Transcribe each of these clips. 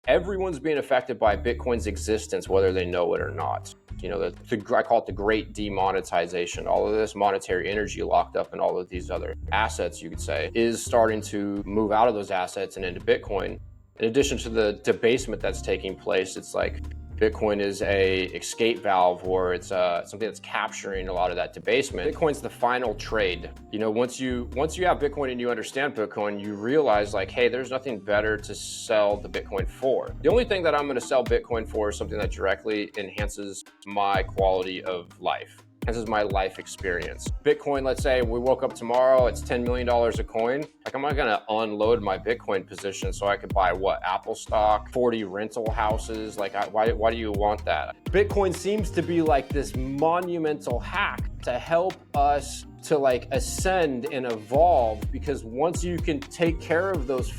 everyone's being affected by Bitcoin's existence, whether they know it or not. You know, I call it the great demonetization. All of this monetary energy locked up in all of these other assets, you could say, is starting to move out of those assets and into Bitcoin. In addition to the debasement that's taking place, it's like Bitcoin is a escape valve, or it's something that's capturing a lot of that debasement. Bitcoin's the final trade. You know, once you have Bitcoin and you understand Bitcoin, you realize like, hey, there's nothing better to sell the Bitcoin for. The only thing that I'm going to sell Bitcoin for is something that directly enhances my quality of life. This is my life experience. Bitcoin, let's say we woke up tomorrow, it's $10 million a coin. Like, I'm not gonna unload my Bitcoin position so I could buy what? Apple stock, 40 rental houses. Like, why do you want that? Bitcoin seems to be like this monumental hack to help us to like ascend and evolve, because once you can take care of those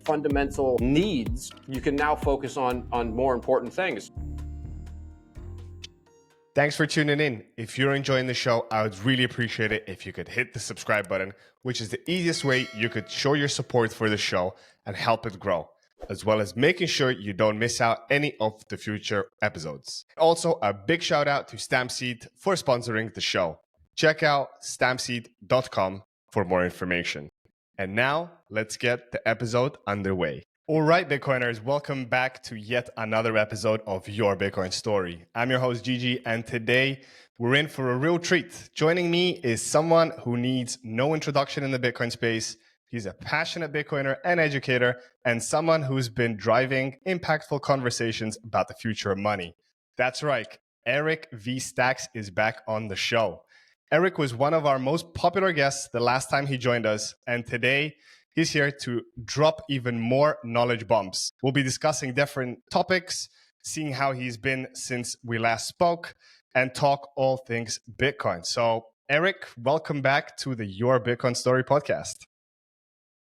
fundamental needs, you can now focus on more important things. Thanks for tuning in. If you're enjoying the show, I would really appreciate it if you could hit the subscribe button, which is the easiest way you could show your support for the show and help it grow, as well as making sure you don't miss out any of the future episodes. Also, a big shout out to StampSeed for sponsoring the show. Check out stampseed.com for more information. And now let's get the episode underway. All right, Bitcoiners, welcome back to yet another episode of Your Bitcoin Story. I'm your host, Gigi, and today we're in for a real treat. Joining me is someone who needs no introduction in the Bitcoin space. He's a passionate Bitcoiner and educator, and someone who's been driving impactful conversations about the future of money. That's right, Eric V. Stacks is back on the show. Eric was one of our most popular guests the last time he joined us, and today he's here to drop even more knowledge bombs. We'll be discussing different topics, seeing how he's been since we last spoke, and talk all things Bitcoin. So, Eric, welcome back to the Your Bitcoin Story podcast.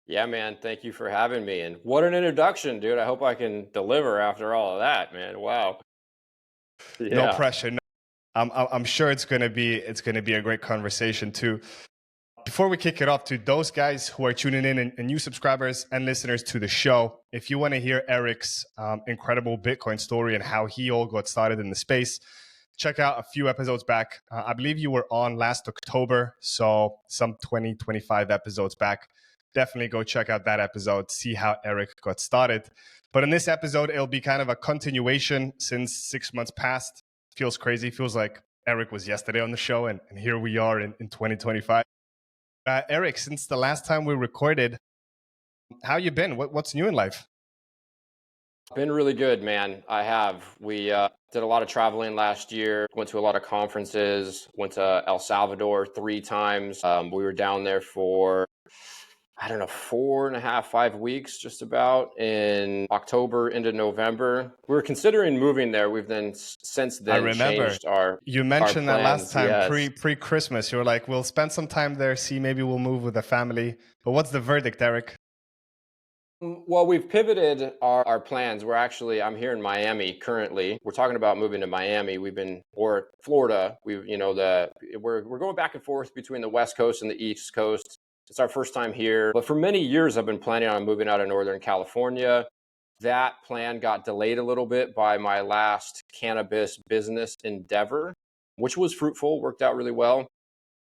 Yeah, man. Thank you for having me. And what an introduction, dude. I hope I can deliver after all of that, man. Wow. Yeah. No pressure. No. I'm sure it's gonna be a great conversation too. Before we kick it off, to those guys who are tuning in and new subscribers and listeners to the show, if you want to hear Eric's incredible Bitcoin story and how he all got started in the space, check out a few episodes back. I believe you were on last October, so some 25 episodes back. Definitely go check out that episode, see how Eric got started. But in this episode, it'll be kind of a continuation since 6 months passed. Feels crazy. Feels like Eric was yesterday on the show, and here we are in 2025. Eric, since the last time we recorded, how you been? What's new in life? Been really good, man. I have. We did a lot of traveling last year, went to a lot of conferences, went to El Salvador 3 times. We were down there for, 4.5, 5 weeks, just about, in October into November. We were considering moving there. We've then since then changed our You mentioned our that last time, yes. pre-Christmas. You were like, we'll spend some time there, see, maybe we'll move with the family. But what's the verdict, Eric? Well, we've pivoted our plans. I'm here in Miami currently. We're talking about moving to Miami. Or Florida. We're going back and forth between the West Coast and the East Coast. It's our first time here, but for many years, I've been planning on moving out of Northern California. That plan got delayed a little bit by my last cannabis business endeavor, which was fruitful, worked out really well.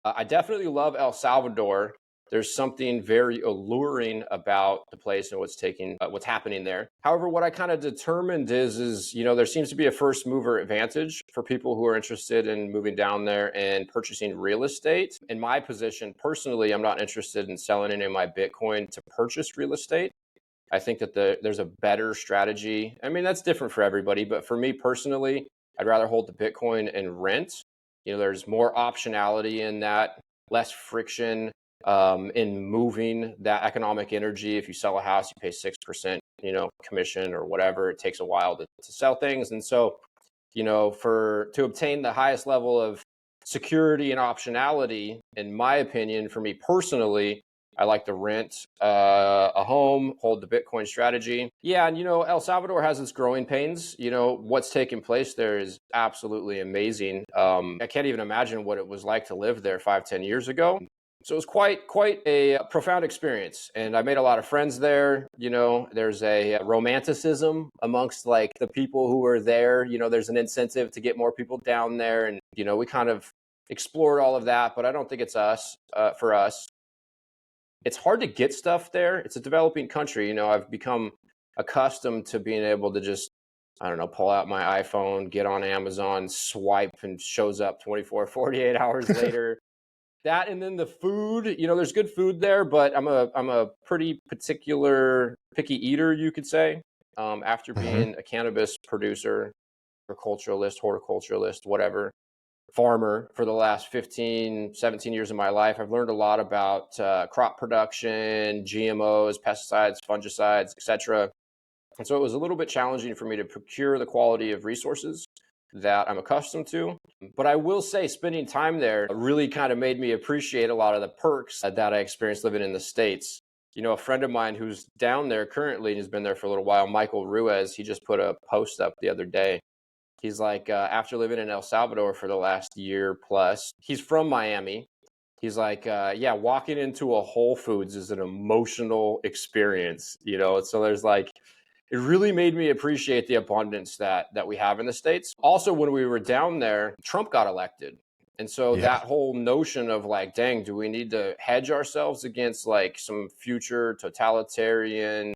I definitely love El Salvador. There's something very alluring about the place and what's happening there. However, what I kind of determined is, there seems to be a first mover advantage for people who are interested in moving down there and purchasing real estate. In my position, personally, I'm not interested in selling any of my Bitcoin to purchase real estate. I think that there's a better strategy. I mean, that's different for everybody, but for me personally, I'd rather hold the Bitcoin and rent. There's more optionality in that, less friction in moving that economic energy. If you sell a house, you pay 6%, commission or whatever. It takes a while to sell things. And so, to obtain the highest level of security and optionality, in my opinion, for me personally, I like to rent a home, hold the Bitcoin strategy. Yeah, and El Salvador has its growing pains. What's taking place there is absolutely amazing. I can't even imagine what it was like to live there 5-10 years ago. So it was quite a profound experience, and I made a lot of friends there. You know, there's a romanticism amongst like the people who were there. You know, there's an incentive to get more people down there, and you know, we kind of explored all of that. But I don't think it's for us. It's hard to get stuff there. It's a developing country. You know, I've become accustomed to being able to just, I don't know, pull out my iPhone, get on Amazon, swipe, and shows up 24, 48 hours later. That, and then the food, you know, there's good food there, but I'm a pretty particular picky eater, you could say. After being a cannabis producer, agriculturalist, horticulturalist, whatever, farmer for the last 15, 17 years of my life, I've learned a lot about crop production, GMOs, pesticides, fungicides, etc. And so it was a little bit challenging for me to procure the quality of resources that I'm accustomed to. But I will say spending time there really kind of made me appreciate a lot of the perks that I experienced living in the States. You know, a friend of mine who's down there currently and has been there for a little while, Michael Ruiz, he just put a post up the other day. He's like, after living in El Salvador for the last year plus, he's from Miami. He's like, yeah, walking into a Whole Foods is an emotional experience, you know? So there's like, it really made me appreciate the abundance that we have in the States. Also, when we were down there, Trump got elected. And so that whole notion of like, dang, do we need to hedge ourselves against like some future totalitarian,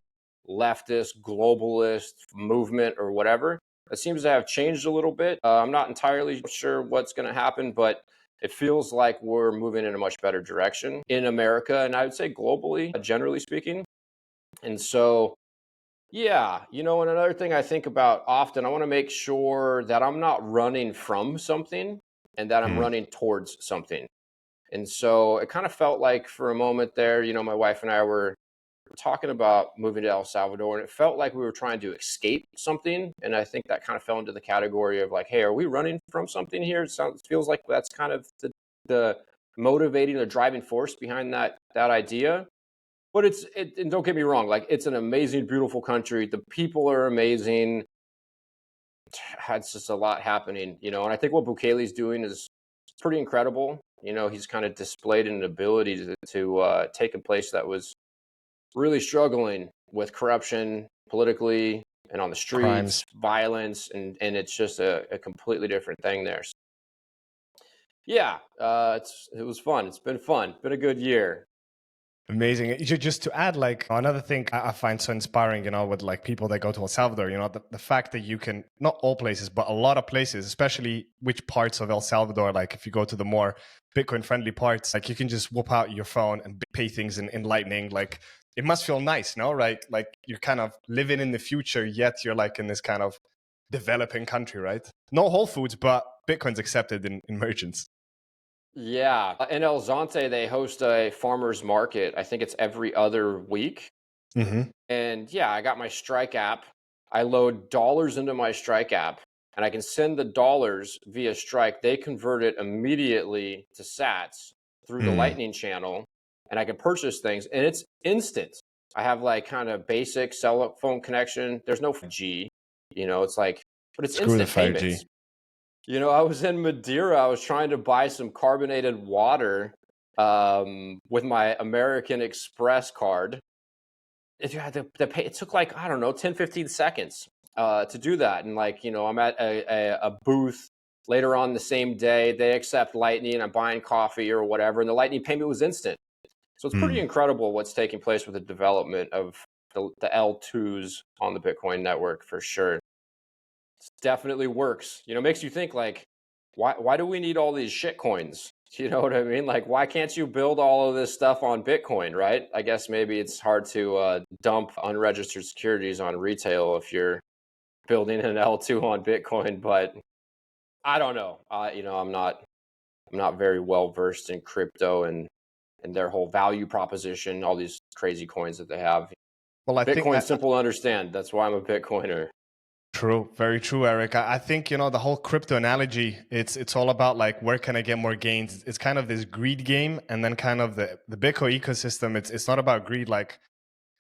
leftist, globalist movement or whatever? It seems to have changed a little bit. I'm not entirely sure what's going to happen, but it feels like we're moving in a much better direction in America, and I would say globally, generally speaking. And so, yeah, you know, and another thing I think about often, I want to make sure that I'm not running from something and that I'm running towards something. And so it kind of felt like for a moment there, you know, my wife and I were talking about moving to El Salvador, and it felt like we were trying to escape something. And I think that kind of fell into the category of like, hey, are we running from something here? It feels like that's kind of the motivating, the driving force behind that idea. But and don't get me wrong, like it's an amazing, beautiful country. The people are amazing. It's just a lot happening, you know, and I think what Bukele's doing is pretty incredible. You know, he's kind of displayed an ability to take a place that was really struggling with corruption politically and on the streets, crimes, violence, and it's just a completely different thing there. So, yeah, it was fun. It's been fun. Been a good year. Amazing. Just to add, like another thing I find so inspiring, you know, with like people that go to El Salvador, you know, the fact that you can, not all places, but a lot of places, especially which parts of El Salvador, like if you go to the more Bitcoin friendly parts, like you can just whoop out your phone and pay things in Lightning. Like it must feel nice, no? Right? Like you're kind of living in the future, yet you're like in this kind of developing country, right? No Whole Foods, but Bitcoin's accepted in merchants. Yeah. In El Zonte, they host a farmer's market. I think it's every other week. And yeah, I got my Strike app. I load dollars into my Strike app and I can send the dollars via Strike. They convert it immediately to sats through the Lightning channel, and I can purchase things and it's instant. I have like kind of basic cell phone connection. There's no 5G, you know, it's like, but it's instant payments. You know, I was in Madeira. I was trying to buy some carbonated water with my American Express card. You had to pay. It took like, I don't know, 10, 15 seconds to do that. And like, you know, I'm at a booth later on the same day. They accept Lightning. I'm buying coffee or whatever. And the Lightning payment was instant. So it's pretty incredible what's taking place with the development of the L2s on the Bitcoin network for sure. Definitely works. You know, makes you think like, why do we need all these shit coins? You know what I mean? Like, why can't you build all of this stuff on Bitcoin, right? I guess maybe it's hard to dump unregistered securities on retail if you're building an L2 on Bitcoin, but I don't know. You know, I'm not very well versed in crypto and their whole value proposition, all these crazy coins that they have. Well, I think Bitcoin's simple to understand. That's why I'm a Bitcoiner. True. Very true, Eric. I think, you know, the whole crypto analogy, it's all about like, where can I get more gains? It's kind of this greed game. And then kind of the Bitcoin ecosystem, it's not about greed. Like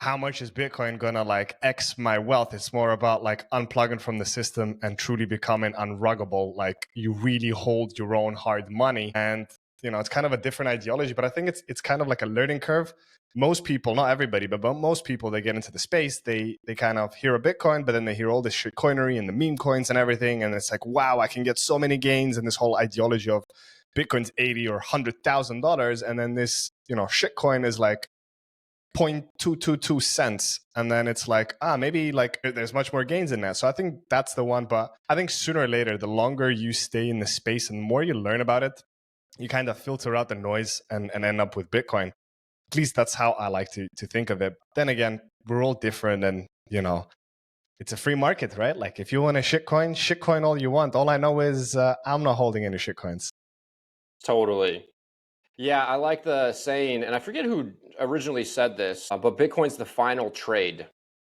how much is Bitcoin going to like X my wealth? It's more about like unplugging from the system and truly becoming unruggable. Like you really hold your own hard money. And it's kind of a different ideology, but I think it's kind of like a learning curve. Most people, not everybody, but most people, they get into the space, they kind of hear a Bitcoin, but then they hear all this shit coinery and the meme coins and everything, and it's like, wow, I can get so many gains, and this whole ideology of Bitcoin's $80,000 or $100,000, and then this shit coin is like 0.222 cents, and then it's like, maybe like there's much more gains in that. So I think that's the one. But I think sooner or later, the longer you stay in the space and the more you learn about it, you kind of filter out the noise and end up with Bitcoin. At least that's how I like to think of it. Then again, we're all different, and it's a free market, right? Like if you want a shitcoin all you want. All I know is I'm not holding any shitcoins. Totally. Yeah, I like the saying, and I forget who originally said this, but Bitcoin's the final trade.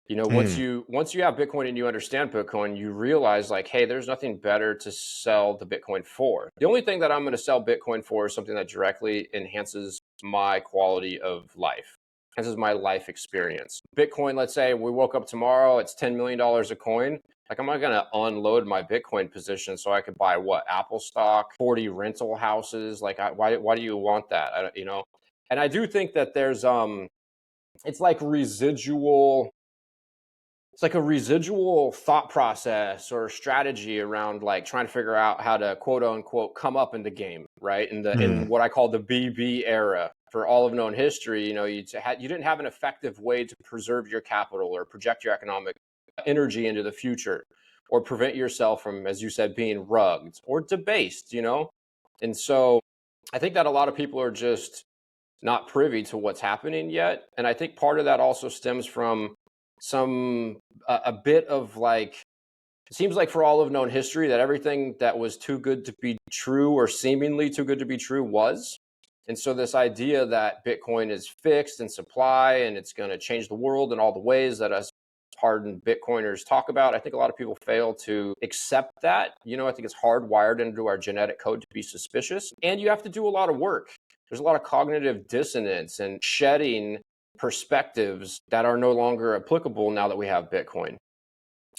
Once you have Bitcoin and you understand Bitcoin, you realize like, hey, there's nothing better to sell the Bitcoin for. The only thing that I'm going to sell Bitcoin for is something that directly enhances my quality of life. This is my life experience. Bitcoin, let's say we woke up tomorrow, it's $10 million a coin. Like, I'm not going to unload my Bitcoin position so I could buy what? Apple stock, 40 rental houses. Like, why do you want that? And I do think that there's, it's like a residual thought process or strategy around like trying to figure out how to quote unquote come up in the game, right? In what I call the BB era. For all of known history, you didn't have an effective way to preserve your capital or project your economic energy into the future, or prevent yourself from, as you said, being rugged or debased, And so I think that a lot of people are just not privy to what's happening yet. And I think part of that also stems from a bit of like, it seems like for all of known history that everything that was too good to be true or seemingly too good to be true was. And so this idea that Bitcoin is fixed in supply and it's going to change the world in all the ways that us hardened Bitcoiners talk about, I think a lot of people fail to accept that. I think it's hardwired into our genetic code to be suspicious. And you have to do a lot of work. There's a lot of cognitive dissonance and shedding perspectives that are no longer applicable now that we have Bitcoin.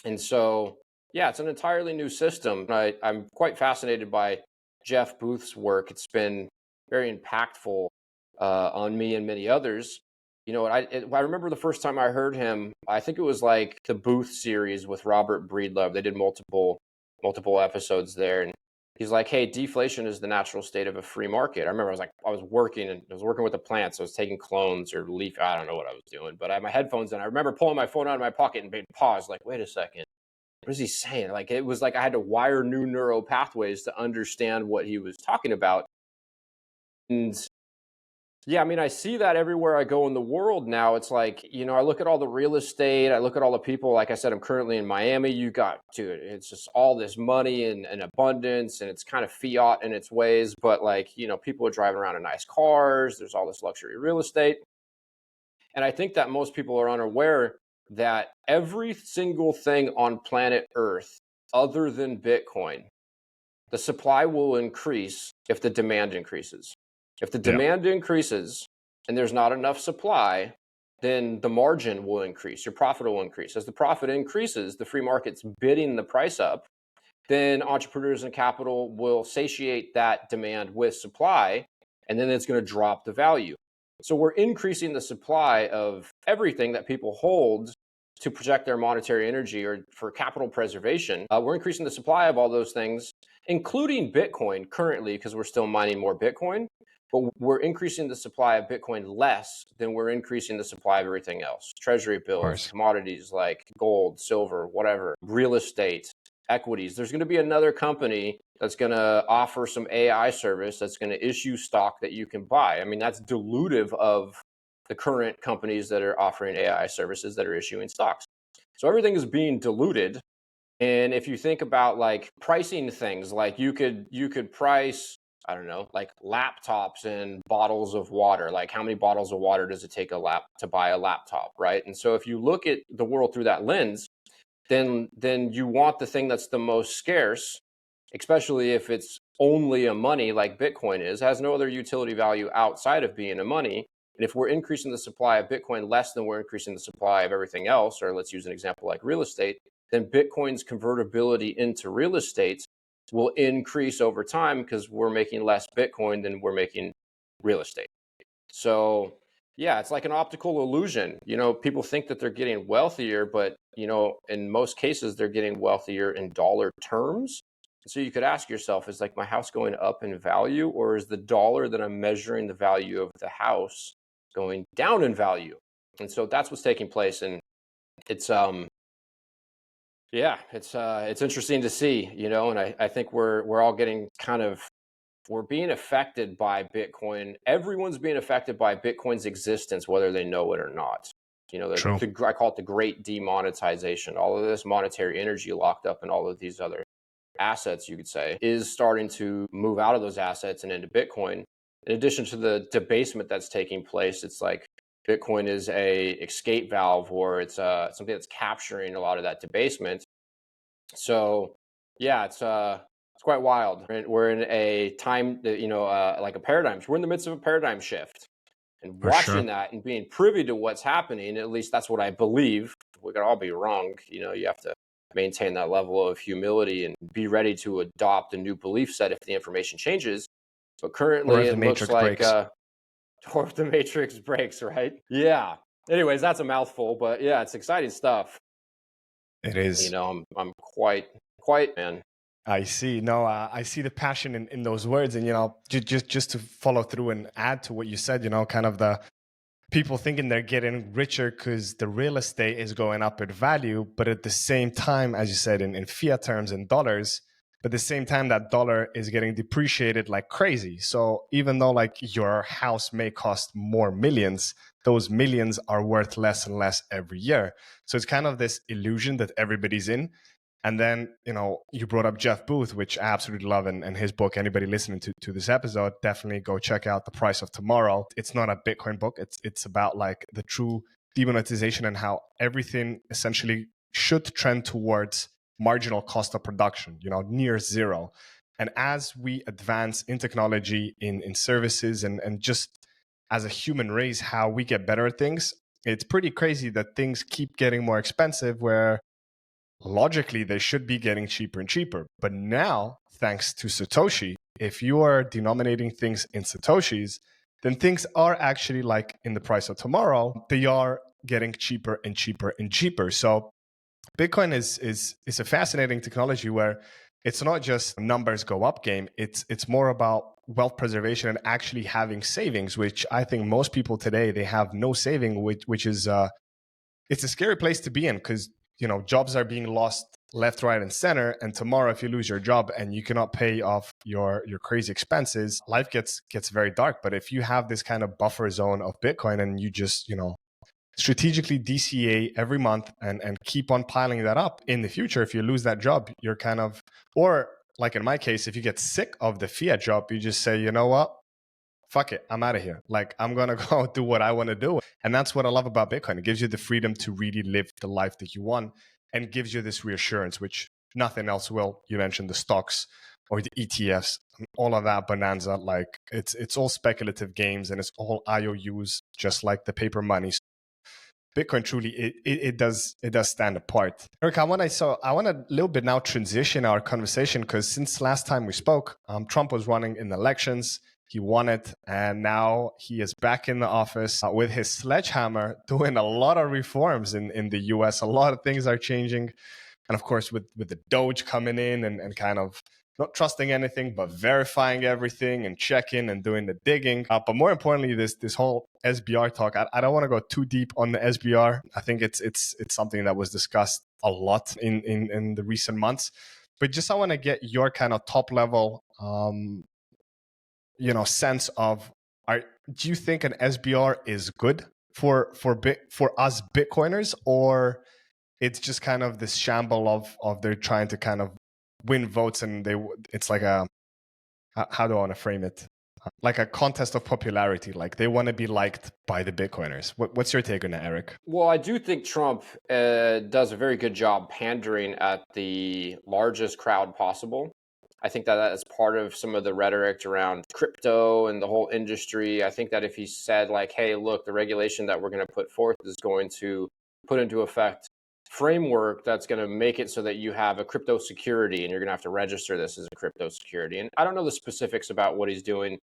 And so, yeah, it's an entirely new system. I'm quite fascinated by Jeff Booth's work. It's been very impactful on me and many others. I remember the first time I heard him, I think it was like the Booth series with Robert Breedlove. They did multiple episodes there. And he's like, hey, deflation is the natural state of a free market. I remember I was working with the plants. So I was taking clones or leaf. I don't know what I was doing, but I had my headphones in. I remember pulling my phone out of my pocket and being paused, like, wait a second. What is he saying? Like, it was like I had to wire new neural pathways to understand what he was talking about. And yeah, I mean, I see that everywhere I go in the world now. It's like, I look at all the real estate, I look at all the people. Like I said, I'm currently in Miami. It's just all this money and abundance, and it's kind of fiat in its ways. But like, people are driving around in nice cars. There's all this luxury real estate. And I think that most people are unaware that every single thing on planet Earth, other than Bitcoin, the supply will increase if the demand increases. If the demand increases and there's not enough supply, then the margin will increase. Your profit will increase. As the profit increases, the free market's bidding the price up, then entrepreneurs and capital will satiate that demand with supply, and then it's going to drop the value. So we're increasing the supply of everything that people hold to project their monetary energy or for capital preservation. We're increasing the supply of all those things, including Bitcoin currently, because we're still mining more Bitcoin. But we're increasing the supply of Bitcoin less than we're increasing the supply of everything else. Treasury bills, commodities like gold, silver, whatever, real estate, equities. There's going to be another company that's going to offer some AI service that's going to issue stock that you can buy. I mean, that's dilutive of the current companies that are offering AI services that are issuing stocks. So everything is being diluted. And if you think about like pricing things, like you could price, I don't know, like laptops and bottles of water. Like how many bottles of water does it take to buy a laptop, right? And so if you look at the world through that lens, then you want the thing that's the most scarce, especially if it's only a money like Bitcoin is, has no other utility value outside of being a money. And if we're increasing the supply of Bitcoin less than we're increasing the supply of everything else, or let's use an example like real estate, then Bitcoin's convertibility into real estate will increase over time because we're making less Bitcoin than we're making real estate. So yeah, it's like an optical illusion. People think that they're getting wealthier, but in most cases, they're getting wealthier in dollar terms. So you could ask yourself, is like my house going up in value, or is the dollar that I'm measuring the value of the house going down in value? And so that's what's taking place. And it's it's interesting to see, and I think we're all getting we're being affected by Bitcoin. Everyone's being affected by Bitcoin's existence, whether they know it or not. True. I call it the great demonetization. All of this monetary energy locked up in all of these other assets, you could say, is starting to move out of those assets and into Bitcoin. In addition to the debasement that's taking place, it's like Bitcoin is a escape valve, or it's something that's capturing a lot of that debasement. So yeah, it's quite wild. We're in a time that, like a paradigm. We're in the midst of a paradigm shift, and For watching sure. that and being privy to what's happening. At least that's what I believe. We could all be wrong. You have to maintain that level of humility and be ready to adopt a new belief set if the information changes. But Or currently, if the it looks matrix like, breaks. or if the matrix breaks, right? Yeah. Anyways, that's a mouthful, but yeah, it's exciting stuff. It is. I'm quite, man. I see. No, I see the passion in those words, and just to follow through and add to what you said. Kind of the people thinking they're getting richer because the real estate is going up in value, but at the same time, as you said, in fiat terms, in dollars, but at the same time, that dollar is getting depreciated like crazy. So even though like your house may cost more millions, those millions are worth less and less every year. So it's kind of this illusion that everybody's in. And then, you brought up Jeff Booth, which I absolutely love, and his book. Anybody listening to this episode, definitely go check out The Price of Tomorrow. It's not a Bitcoin book. It's about like the true demonetization and how everything essentially should trend towards marginal cost of production, near zero. And as we advance in technology, in services, and just as a human race, how we get better at things, it's pretty crazy that things keep getting more expensive, where logically they should be getting cheaper and cheaper. But now, thanks to Satoshi, if you are denominating things in Satoshis, then things are actually like in The Price of Tomorrow, they are getting cheaper and cheaper and cheaper. So Bitcoin is a fascinating technology where it's not just numbers go up game. It's more about wealth preservation and actually having savings, which I think most people today, they have no saving, which is it's a scary place to be in, because jobs are being lost left, right, and center. And tomorrow, if you lose your job and you cannot pay off your crazy expenses, life gets very dark. But if you have this kind of buffer zone of Bitcoin, and you just strategically DCA every month and keep on piling that up, in the future, if you lose that job, you're kind of, or like in my case, if you get sick of the fiat job, you just say, you know what? Fuck it, I'm out of here. Like, I'm going to go do what I want to do. And that's what I love about Bitcoin. It gives you the freedom to really live the life that you want, and gives you this reassurance, which nothing else will. You mentioned the stocks or the ETFs, all of that bonanza. Like, it's all speculative games, and it's all IOUs, just like the paper money. So Bitcoin truly, it does stand apart. Eric, I want to a little bit now transition our conversation, because since last time we spoke, Trump was running in the elections. He won it, and now he is back in the office with his sledgehammer, doing a lot of reforms in the US. A lot of things are changing. And of course, with the Doge coming in and kind of not trusting anything, but verifying everything and checking and doing the digging. But more importantly, this whole SBR talk, I don't want to go too deep on the SBR. I think it's something that was discussed a lot in the recent months. But just I want to get your kind of top level sense of, do you think an SBR is good for us Bitcoiners, or it's just kind of this shamble of they're trying to kind of win votes, and it's like a, how do I want to frame it? Like a contest of popularity. Like, they want to be liked by the Bitcoiners. What's your take on that, Eric? Well, I do think Trump does a very good job pandering at the largest crowd possible. I think that is part of some of the rhetoric around crypto and the whole industry. I think that if he said like, hey, look, the regulation that we're going to put forth is going to put into effect framework that's going to make it so that you have a crypto security and you're going to have to register this as a crypto security. And I don't know the specifics about what he's doing,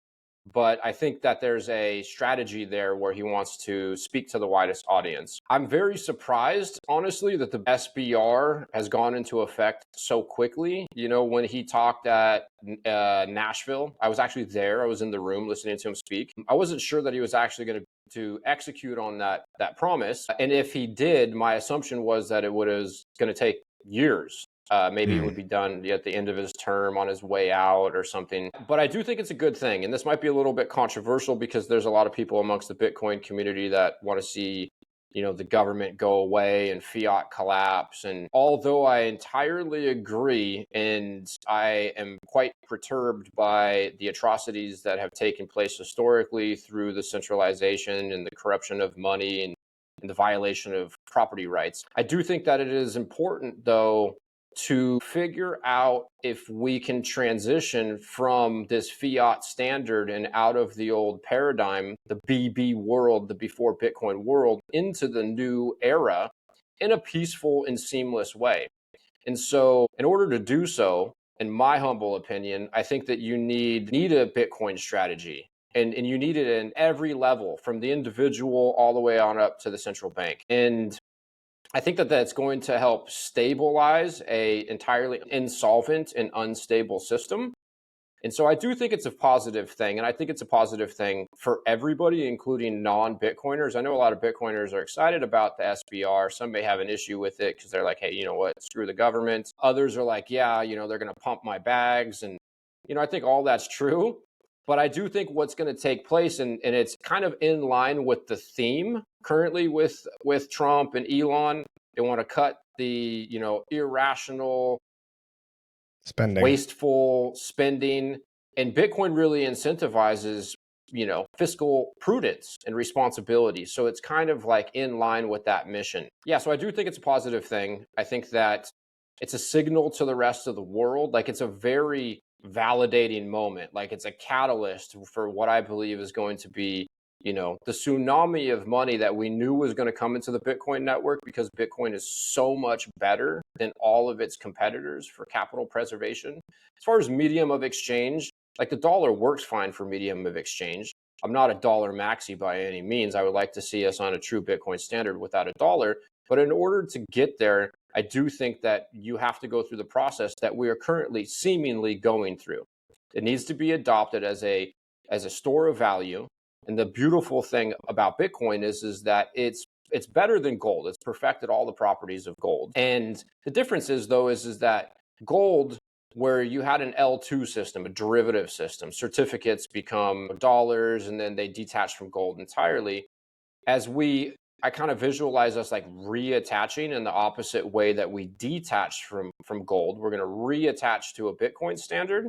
but I think that there's a strategy there where he wants to speak to the widest audience. I'm very surprised, honestly, that the SBR has gone into effect so quickly. You know, when he talked at Nashville, I was actually there. I was in the room listening to him speak. I wasn't sure that he was actually going to execute on that promise. And if he did, my assumption was that it was going to take years. Maybe it would be done at the end of his term on his way out or something. But I do think it's a good thing. And this might be a little bit controversial because there's a lot of people amongst the Bitcoin community that want to see, you know, the government go away and fiat collapse. And although I entirely agree, and I am quite perturbed by the atrocities that have taken place historically through the centralization and the corruption of money and the violation of property rights, I do think that it is important, though, to figure out if we can transition from this fiat standard and out of the old paradigm, the BB world, the before Bitcoin world, into the new era in a peaceful and seamless way. And so in order to do so, in my humble opinion, I think that you need a Bitcoin strategy. And you need it in every level, from the individual all the way on up to the central bank. And I think that that's going to help stabilize a entirely insolvent and unstable system. And so I do think it's a positive thing. And I think it's a positive thing for everybody, including non-Bitcoiners. I know a lot of Bitcoiners are excited about the SBR. Some may have an issue with it because they're like, hey, you know what, screw the government. Others are like, yeah, you know, they're going to pump my bags. And, you know, I think all that's true. But I do think what's going to take place, and it's kind of in line with the theme currently with Trump and Elon. They want to cut the, you know, irrational spending, wasteful spending. And Bitcoin really incentivizes, you know, fiscal prudence and responsibility. So it's kind of like in line with that mission. Yeah, so I do think it's a positive thing. I think that it's a signal to the rest of the world. Like, it's a very validating moment. Like, it's a catalyst for what I believe is going to be, you know, the tsunami of money that we knew was going to come into the Bitcoin network, because Bitcoin is so much better than all of its competitors for capital preservation. As far as medium of exchange, like, the dollar works fine for medium of exchange. I'm not a dollar maxi by any means. I would like to see us on a true Bitcoin standard without a dollar. But in order to get there, I do think that you have to go through the process that we are currently seemingly going through. It needs to be adopted as a store of value. And the beautiful thing about Bitcoin is that it's better than gold. It's perfected all the properties of gold. And the difference is, though, is that gold, where you had an L2 system, a derivative system, certificates become dollars and then they detach from gold entirely. I kind of visualize us like reattaching in the opposite way that we detached from gold. We're going to reattach to a Bitcoin standard.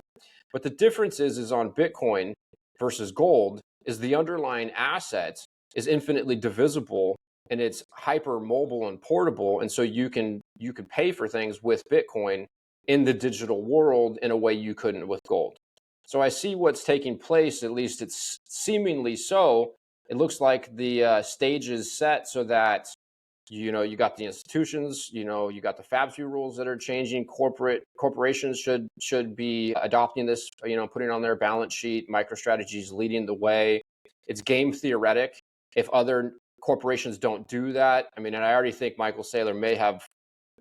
But the difference is on Bitcoin versus gold is the underlying asset is infinitely divisible, and it's hyper mobile and portable. And so you can pay for things with Bitcoin in the digital world in a way you couldn't with gold. So I see what's taking place, at least it's seemingly so. It looks like the stage is set so that, you know, you got the institutions, you know, you got the FABSU rules that are changing. Corporations should be adopting this, you know, putting it on their balance sheet. MicroStrategy's leading the way. It's game theoretic. If other corporations don't do that, I mean, and I already think Michael Saylor may have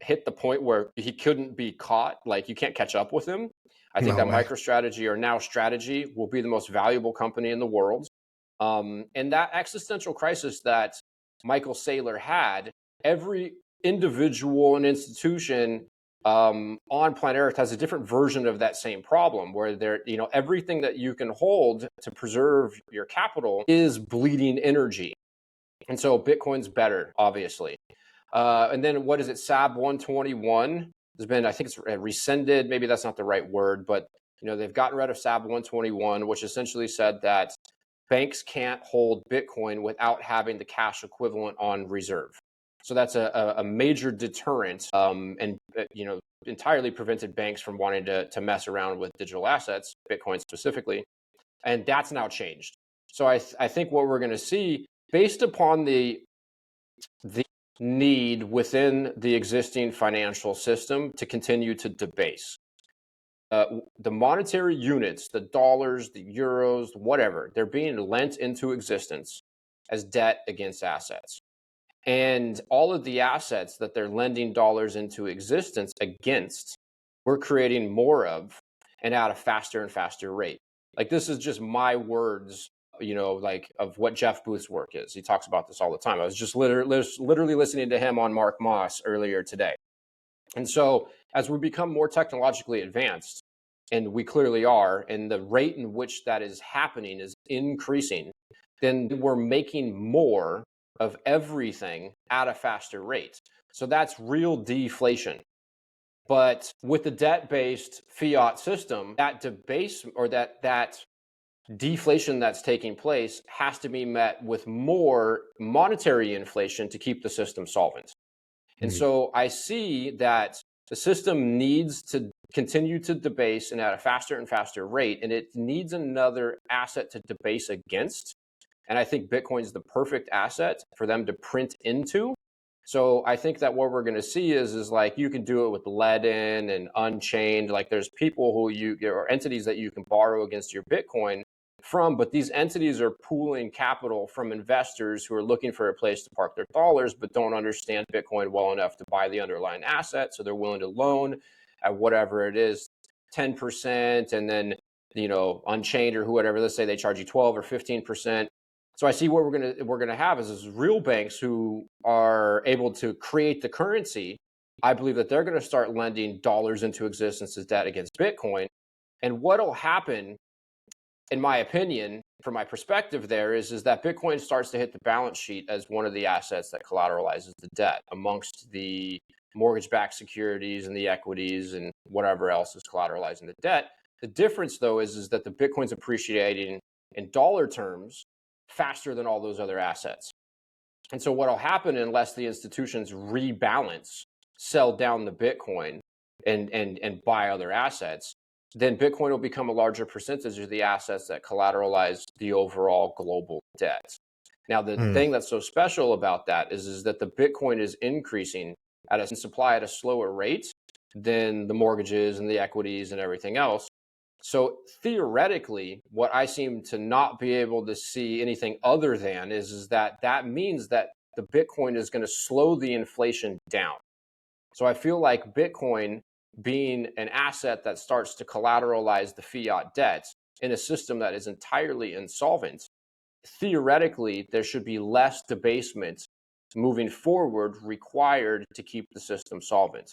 hit the point where he couldn't be caught. Like, you can't catch up with him. I think MicroStrategy, or now Strategy, will be the most valuable company in the world. And that existential crisis that Michael Saylor had, every individual and institution on planet Earth has a different version of that same problem, where everything that you can hold to preserve your capital is bleeding energy. And so Bitcoin's better, obviously. And then what is it? SAB 121 has been, I think it's rescinded. Maybe that's not the right word, but they've gotten rid of SAB 121, which essentially said that banks can't hold Bitcoin without having the cash equivalent on reserve. So that's a major deterrent, and entirely prevented banks from wanting to mess around with digital assets, Bitcoin specifically. And that's now changed. So I think what we're going to see, based upon the need within the existing financial system to continue to debase. The monetary units, the dollars, the euros, whatever, they're being lent into existence as debt against assets. And all of the assets that they're lending dollars into existence against, we're creating more of and at a faster and faster rate. Like, this is just my words, like, of what Jeff Booth's work is. He talks about this all the time. I was just literally listening to him on Mark Moss earlier today. And so as we become more technologically advanced, and we clearly are, and the rate in which that is happening is increasing, then we're making more of everything at a faster rate. So that's real deflation. But with the debt-based fiat system, that debase or that deflation that's taking place has to be met with more monetary inflation to keep the system solvent. And so I see that the system needs to continue to debase and at a faster and faster rate, and it needs another asset to debase against. And I think Bitcoin is the perfect asset for them to print into. So I think that what we're going to see is like, you can do it with Ledin and Unchained. Like, there's people or entities that you can borrow against your Bitcoin from, but these entities are pooling capital from investors who are looking for a place to park their dollars, but don't understand Bitcoin well enough to buy the underlying asset. So they're willing to loan at whatever it is, 10%, and then, Unchained or whoever, let's say they charge you 12 or 15%. So I see what we're gonna have is real banks who are able to create the currency. I believe that they're going to start lending dollars into existence as debt against Bitcoin. And what'll happen, in my opinion, from my perspective there, is that Bitcoin starts to hit the balance sheet as one of the assets that collateralizes the debt amongst the mortgage-backed securities and the equities and whatever else is collateralizing the debt. The difference, though, is that the Bitcoin's appreciating in dollar terms faster than all those other assets. And so what'll happen, unless the institutions rebalance, sell down the Bitcoin and buy other assets, then Bitcoin will become a larger percentage of the assets that collateralize the overall global debt. Now, the thing that's so special about that is that the Bitcoin is increasing at a supply at a slower rate than the mortgages and the equities and everything else. So theoretically, what I seem to not be able to see anything other than is that means that the Bitcoin is going to slow the inflation down. So I feel like Bitcoin, being an asset that starts to collateralize the fiat debt in a system that is entirely insolvent, theoretically, there should be less debasement moving forward required to keep the system solvent.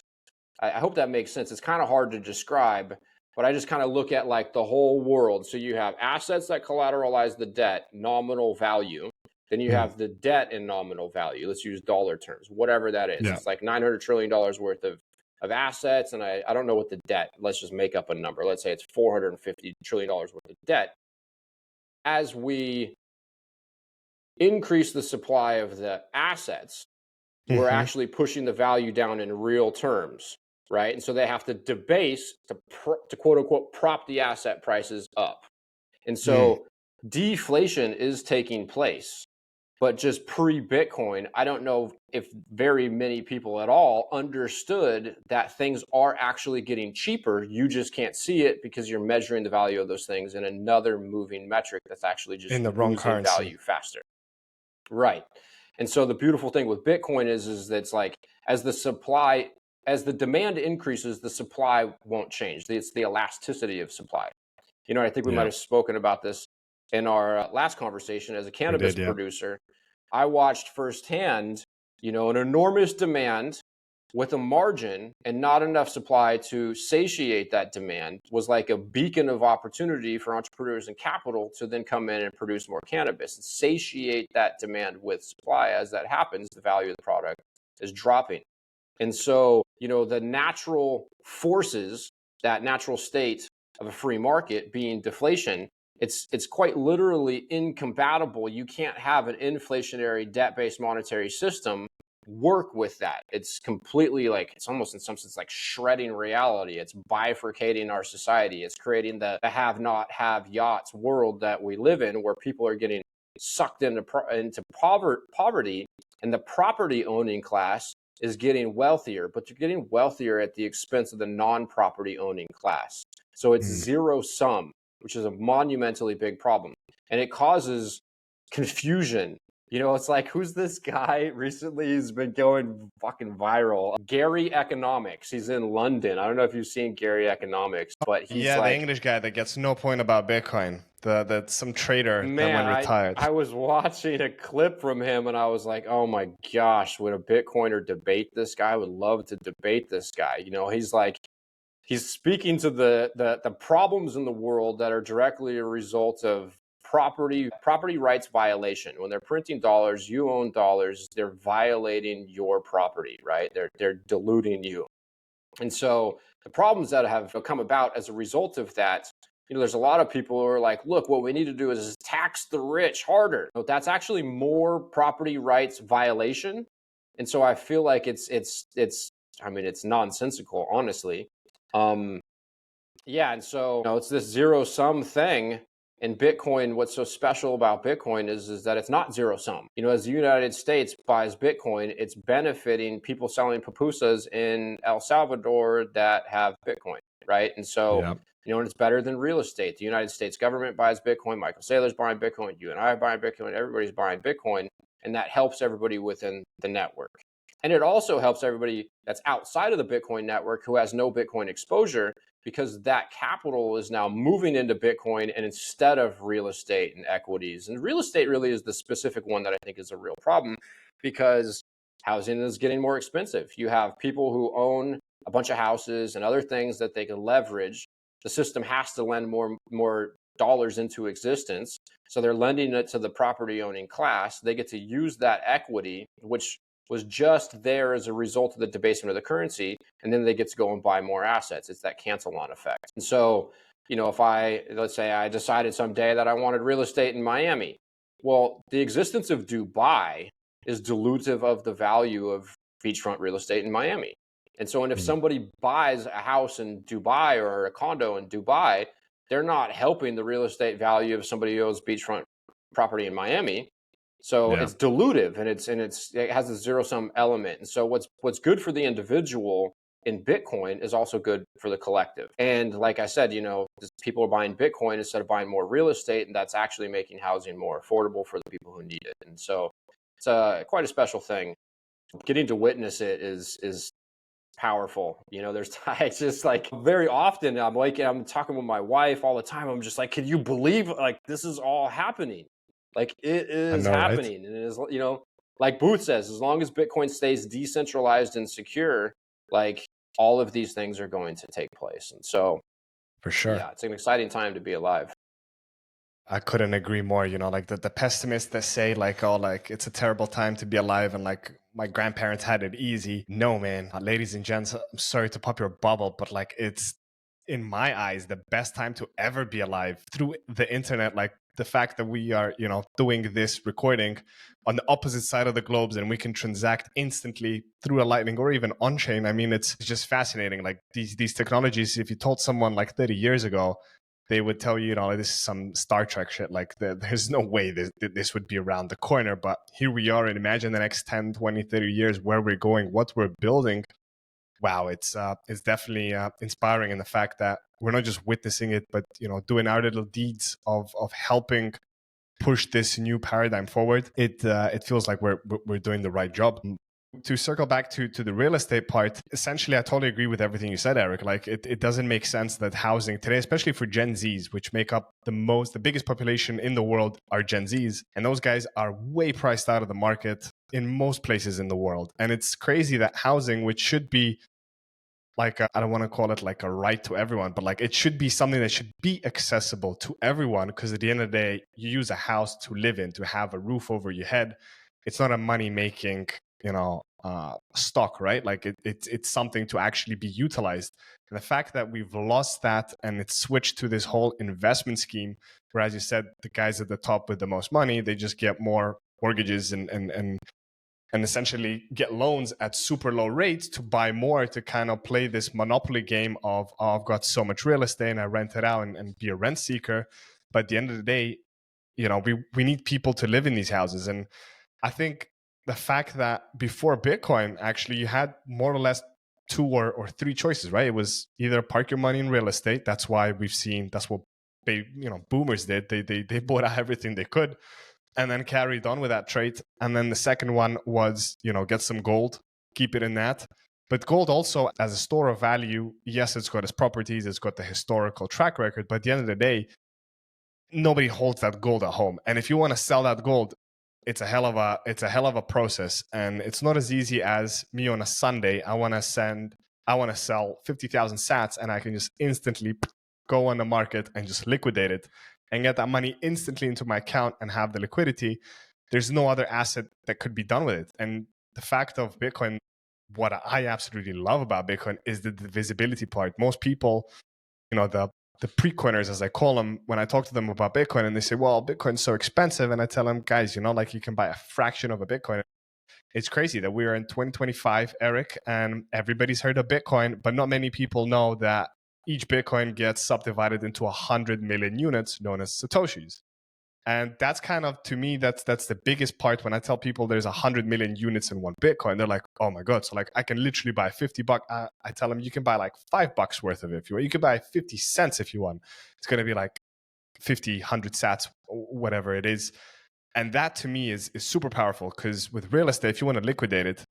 I hope that makes sense. It's kind of hard to describe, but I just kind of look at like the whole world. So you have assets that collateralize the debt, nominal value. Then you have the debt in nominal value. Let's use dollar terms, whatever that is. It's like $900 trillion worth of assets. And I don't know what the debt, let's just make up a number. Let's say it's $450 trillion worth of debt. As we increase the supply of the assets, we're actually pushing the value down in real terms. Right. And so they have to debase to quote unquote prop the asset prices up. And so deflation is taking place. But just pre-Bitcoin, I don't know if very many people at all understood that things are actually getting cheaper. You just can't see it because you're measuring the value of those things in another moving metric that's actually just in the wrong losing currency. Value faster. Right. And so the beautiful thing with Bitcoin is that it's like, as the demand increases, the supply won't change. It's the elasticity of supply. I think we might have spoken about this in our last conversation. As a cannabis producer, I watched firsthand, an enormous demand with a margin and not enough supply to satiate that demand was like a beacon of opportunity for entrepreneurs and capital to then come in and produce more cannabis and satiate that demand with supply. As that happens, the value of the product is dropping. And so, the natural forces, that natural state of a free market being deflation, it's quite literally incompatible. You can't have an inflationary debt-based monetary system work with that. It's completely it's almost in some sense like shredding reality. It's bifurcating our society. It's creating the have not have yachts world that we live in, where people are getting sucked into poverty, and the property owning class is getting wealthier, but you're getting wealthier at the expense of the non-property owning class. So it's zero sum, which is a monumentally big problem. And it causes confusion. You know, it's like, who's this guy recently? He's been going fucking viral. Gary Economics. He's in London. I don't know if you've seen Gary Economics, but he's the English guy that gets no point about Bitcoin. That some trader that went retired. I was watching a clip from him and I was like, oh my gosh, would a Bitcoiner debate this guy? I would love to debate this guy. You know, he's speaking to the problems in the world that are directly a result of property rights violation. When they're printing dollars, you own dollars, they're violating your property, right? They're diluting you. And so the problems that have come about as a result of that, you know, there's a lot of people who are like, look, what we need to do is tax the rich harder. No, that's actually more property rights violation. And so I feel like it's nonsensical, honestly. Yeah, and so, you know, it's this zero sum thing. In Bitcoin, what's so special about Bitcoin is that it's not zero sum. You know, as the United States buys Bitcoin, it's benefiting people selling pupusas in El Salvador that have Bitcoin, right? And so, you know, and it's better than real estate. The United States government buys Bitcoin, Michael Saylor's buying Bitcoin, you and I are buying Bitcoin, everybody's buying Bitcoin, and that helps everybody within the network. And it also helps everybody that's outside of the Bitcoin network who has no Bitcoin exposure, because that capital is now moving into Bitcoin and instead of real estate and equities. And real estate really is the specific one that I think is a real problem, because housing is getting more expensive. You have people who own a bunch of houses and other things that they can leverage. The system has to lend more dollars into existence. So they're lending it to the property owning class. They get to use that equity, which was just there as a result of the debasement of the currency, and then they get to go and buy more assets. It's that cancel-on effect. And so, you know, let's say I decided someday that I wanted real estate in Miami. Well, the existence of Dubai is dilutive of the value of beachfront real estate in Miami. And so, if somebody buys a house in Dubai or a condo in Dubai, they're not helping the real estate value of somebody who owns beachfront property in Miami. So it's dilutive, and it has a zero sum element. And so what's good for the individual in Bitcoin is also good for the collective. And like I said, you know, people are buying Bitcoin instead of buying more real estate, and that's actually making housing more affordable for the people who need it. And so it's quite a special thing. Getting to witness it is powerful. You know, it's just like very often I'm talking with my wife all the time. I'm just like, can you believe like this is all happening? Like it is happening. Right? And it is, you know, like Booth says, as long as Bitcoin stays decentralized and secure, like all of these things are going to take place. And so, for sure, yeah, it's an exciting time to be alive. I couldn't agree more. You know, like the pessimists that say like, oh, like it's a terrible time to be alive and like my grandparents had it easy. No, man, ladies and gents, I'm sorry to pop your bubble, but like it's, in my eyes, the best time to ever be alive through the internet. Like the fact that we are, you know, doing this recording on the opposite side of the globes and we can transact instantly through a lightning or even on chain. I mean, it's just fascinating. Like these technologies, if you told someone like 30 years ago, they would tell you, you know, this is some Star Trek shit. Like there's no way this would be around the corner. But here we are, and imagine the next 10, 20, 30 years, where we're going, what we're building. Wow, it's definitely inspiring in the fact that we're not just witnessing it, but, you know, doing our little deeds of helping push this new paradigm forward. It feels like we're doing the right job. To circle back to the real estate part, essentially, I totally agree with everything you said, Eric. Like it doesn't make sense that housing today, especially for Gen Zs, which make up the biggest population in the world, are Gen Zs, and those guys are way priced out of the market in most places in the world. And it's crazy that housing, which should be like, I don't want to call it like a right to everyone, but like it should be something that should be accessible to everyone, because at the end of the day, you use a house to live in, to have a roof over your head. It's not a money-making, you know, stock, right? Like it's something to actually be utilized. And the fact that we've lost that and it's switched to this whole investment scheme, where, as you said, the guys at the top with the most money, they just get more mortgages and essentially get loans at super low rates to buy more, to kind of play this monopoly game of, oh, I've got so much real estate and I rent it out and be a rent seeker. But at the end of the day, we need people to live in these houses. And I think the fact that before Bitcoin, actually, you had more or less two or three choices, right? It was either park your money in real estate. That's why that's what boomers did. They bought out everything they could and then carried on with that trade. And then the second one was, get some gold, keep it in that. But gold also, as a store of value, yes, it's got its properties, it's got the historical track record, but at the end of the day, nobody holds that gold at home. And if you want to sell that gold, it's a hell of a process. And it's not as easy as me on a Sunday. I want to sell 50,000 sats and I can just instantly go on the market and just liquidate it and get that money instantly into my account and have the liquidity. There's no other asset that could be done with it. And the fact of Bitcoin, what I absolutely love about Bitcoin is the visibility part. Most people, the pre-coiners, as I call them, when I talk to them about Bitcoin and they say, well, Bitcoin's so expensive. And I tell them, guys, like you can buy a fraction of a Bitcoin. It's crazy that we're in 2025, Eric, and everybody's heard of Bitcoin, but not many people know that each Bitcoin gets subdivided into 100 million units known as Satoshis. And that's kind of, to me, that's the biggest part. When I tell people there's 100 million units in one Bitcoin, they're like, oh my God. So like I can literally buy $50. I tell them you can buy like $5 worth of it if you want. You can buy 50 cents if you want. It's going to be like 50, 100 sats, whatever it is. And that to me is super powerful, because with real estate, if you want to liquidate it,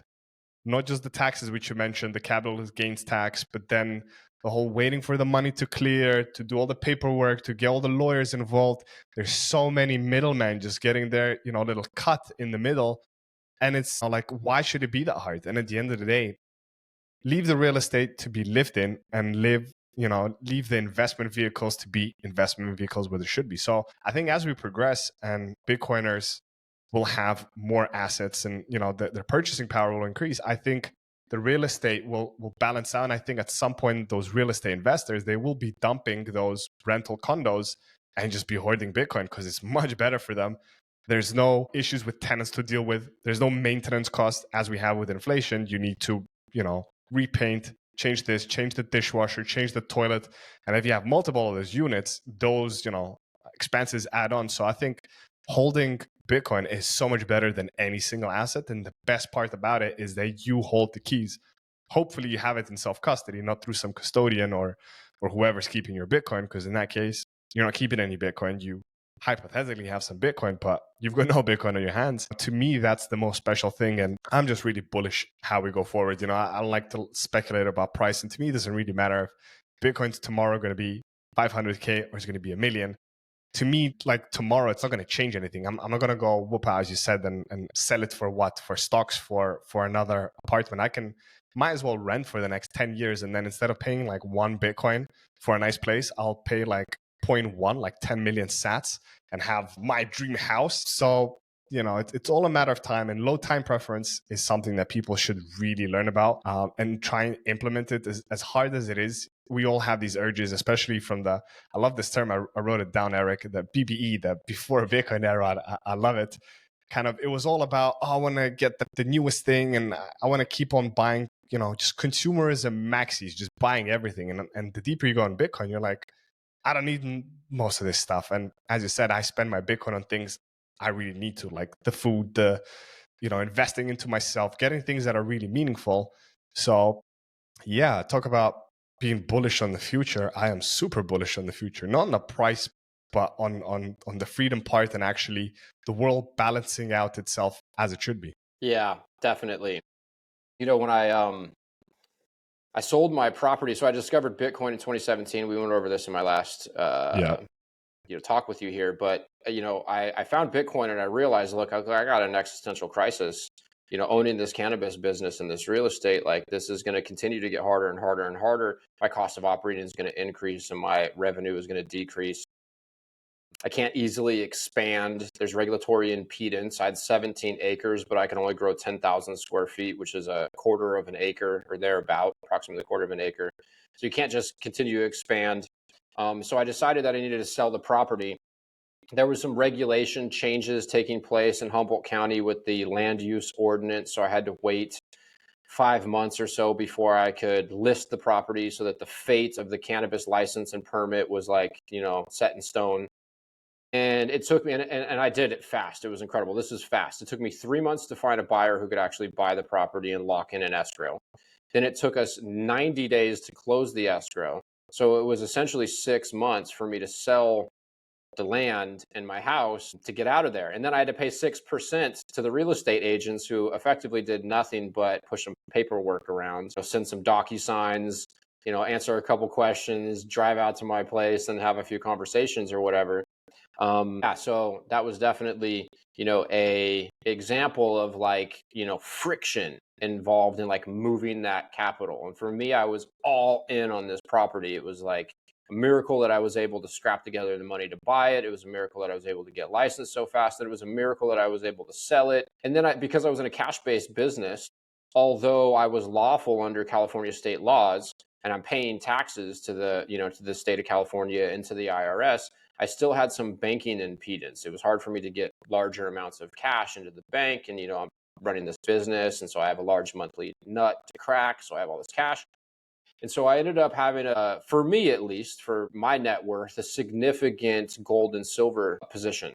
not just the taxes, which you mentioned, the capital gains tax, but then the whole waiting for the money to clear, to do all the paperwork, to get all the lawyers involved. There's so many middlemen just getting their, little cut in the middle. And it's like, why should it be that hard? And at the end of the day, leave the real estate to be lived in and leave the investment vehicles to be investment vehicles where they should be. So I think as we progress and Bitcoiners will have more assets and, their purchasing power will increase, I think the real estate will balance out. And I think at some point, those real estate investors, they will be dumping those rental condos and just be hoarding Bitcoin, because it's much better for them. There's no issues with tenants to deal with. There's no maintenance cost as we have with inflation. You need to, repaint, change this, change the dishwasher, change the toilet. And if you have multiple of those units, those, expenses add on. So I think holding Bitcoin is so much better than any single asset. And the best part about it is that you hold the keys. Hopefully you have it in self-custody, not through some custodian or whoever's keeping your Bitcoin, because in that case, you're not keeping any Bitcoin. You hypothetically have some Bitcoin, but you've got no Bitcoin on your hands. To me, that's the most special thing. And I'm just really bullish how we go forward. I don't like to speculate about price. And to me, it doesn't really matter if Bitcoin's tomorrow going to be 500K or it's going to be $1 million. To me, like tomorrow, it's not going to change anything. I'm not going to go whoop out, as you said, and sell it for what? For stocks, for another apartment. Might as well rent for the next 10 years. And then instead of paying like 1 Bitcoin for a nice place, I'll pay like 0.1, like 10 million sats, and have my dream house. So, it's all a matter of time, and low time preference is something that people should really learn about and try and implement it as hard as it is. We all have these urges, especially from I love this term. I wrote it down, Eric, the BBE, the before Bitcoin era. I love it. Kind of, it was all about, I want to get the newest thing, and I want to keep on buying, just consumerism maxis, just buying everything. And the deeper you go on Bitcoin, you're like, I don't need most of this stuff. And as you said, I spend my Bitcoin on things I really need to, like the food, investing into myself, getting things that are really meaningful. So yeah, talk about being bullish on the future. I am super bullish on the future, not on the price, but on the freedom part, and actually the world balancing out itself as it should be. Yeah, definitely. When I sold my property, so I discovered Bitcoin in 2017. We went over this in my last talk with you here, but I found Bitcoin and I realized, look, I got an existential crisis. Owning this cannabis business and this real estate, like this is going to continue to get harder and harder and harder. My cost of operating is going to increase and my revenue is going to decrease. I can't easily expand. There's regulatory impedance. I had 17 acres, but I can only grow 10,000 square feet, which is a quarter of an acre or thereabout, approximately a quarter of an acre. So you can't just continue to expand. So I decided that I needed to sell the property. There was some regulation changes taking place in Humboldt County with the land use ordinance. So I had to wait 5 months or so before I could list the property, so that the fate of the cannabis license and permit was set in stone. And it took me, and I did it fast. It was incredible. This is fast. It took me 3 months to find a buyer who could actually buy the property and lock in an escrow. Then it took us 90 days to close the escrow. So it was essentially 6 months for me to sell the land and my house to get out of there. And then I had to pay 6% to the real estate agents who effectively did nothing but push some paperwork around. So send some DocuSigns, answer a couple questions, drive out to my place and have a few conversations or whatever. So that was definitely, a example of friction involved in like moving that capital. And for me, I was all in on this property. It was like a miracle that I was able to scrap together the money to buy it. It was a miracle that I was able to get licensed so fast. That it was a miracle that I was able to sell it. And then because I was in a cash-based business, although I was lawful under California state laws and I'm paying taxes to to the state of California and to the IRS, I still had some banking impedance. It was hard for me to get larger amounts of cash into the bank. And, I'm running this business. And so I have a large monthly nut to crack. So I have all this cash. And so I ended up having for me at least, for my net worth, a significant gold and silver position.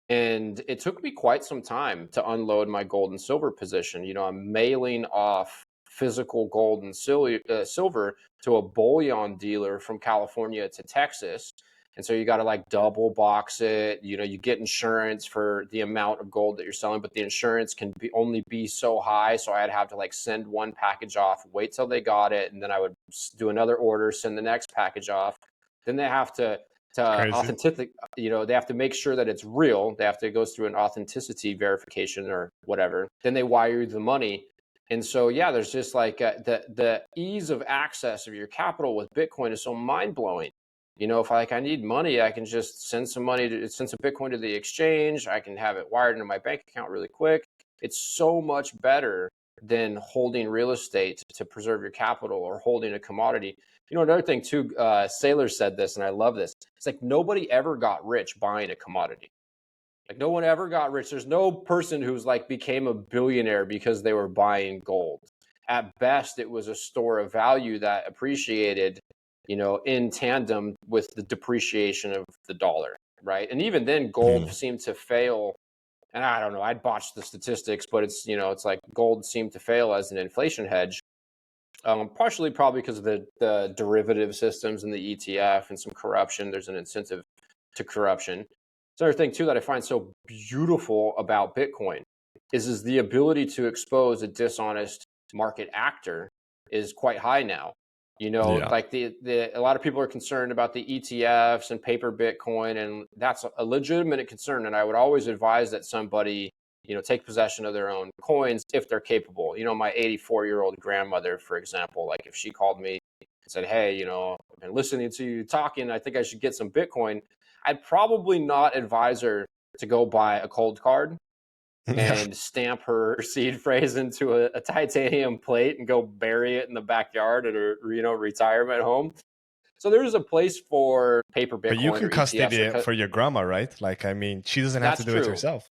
And it took me quite some time to unload my gold and silver position. I'm mailing off physical gold and silver to a bullion dealer from California to Texas. And so you got to like double box it. You get insurance for the amount of gold that you're selling, but the insurance can only be so high. So I'd have to like send one package off, wait till they got it, and then I would do another order, send the next package off. Then they have to authenticate. They have to make sure that it's real. They have to go through an authenticity verification or whatever. Then they wire you the money. And so, yeah, there's just like the ease of access of your capital with Bitcoin is so mind blowing. If I need money, I can just send some Bitcoin to the exchange. I can have it wired into my bank account really quick. It's so much better than holding real estate to preserve your capital or holding a commodity. Another thing too, Sailor said this, and I love this. It's like nobody ever got rich buying a commodity. Like no one ever got rich. There's no person who's like became a billionaire because they were buying gold. At best, it was a store of value that appreciated in tandem with the depreciation of the dollar, right? And even then, gold seemed to fail. And I don't know, I'd botched the statistics, but it's like gold seemed to fail as an inflation hedge, partially probably because of the derivative systems in the ETF and some corruption. There's an incentive to corruption. Another thing too that I find so beautiful about Bitcoin is the ability to expose a dishonest market actor is quite high now. Like a lot of people are concerned about the ETFs and paper Bitcoin, and that's a legitimate concern. And I would always advise that somebody, take possession of their own coins if they're capable. My 84-year-old grandmother, for example, like if she called me and said, hey, I've been listening to you talking, I think I should get some Bitcoin, I'd probably not advise her to go buy a cold card and stamp her seed phrase into a titanium plate and go bury it in the backyard at her, retirement home. So there's a place for paper Bitcoin. But you can custody it for your grandma, right? She doesn't have to do it herself.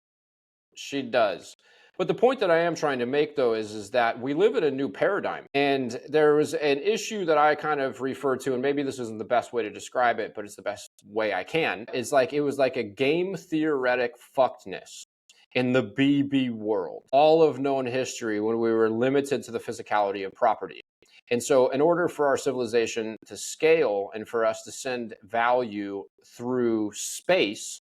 She does. But the point that I am trying to make, though, is that we live in a new paradigm. And there was an issue that I kind of refer to, and maybe this isn't the best way to describe it, but it's the best way I can. It was like a game theoretic fuckedness in the BB world, all of known history, when we were limited to the physicality of property. And so in order for our civilization to scale and for us to send value through space,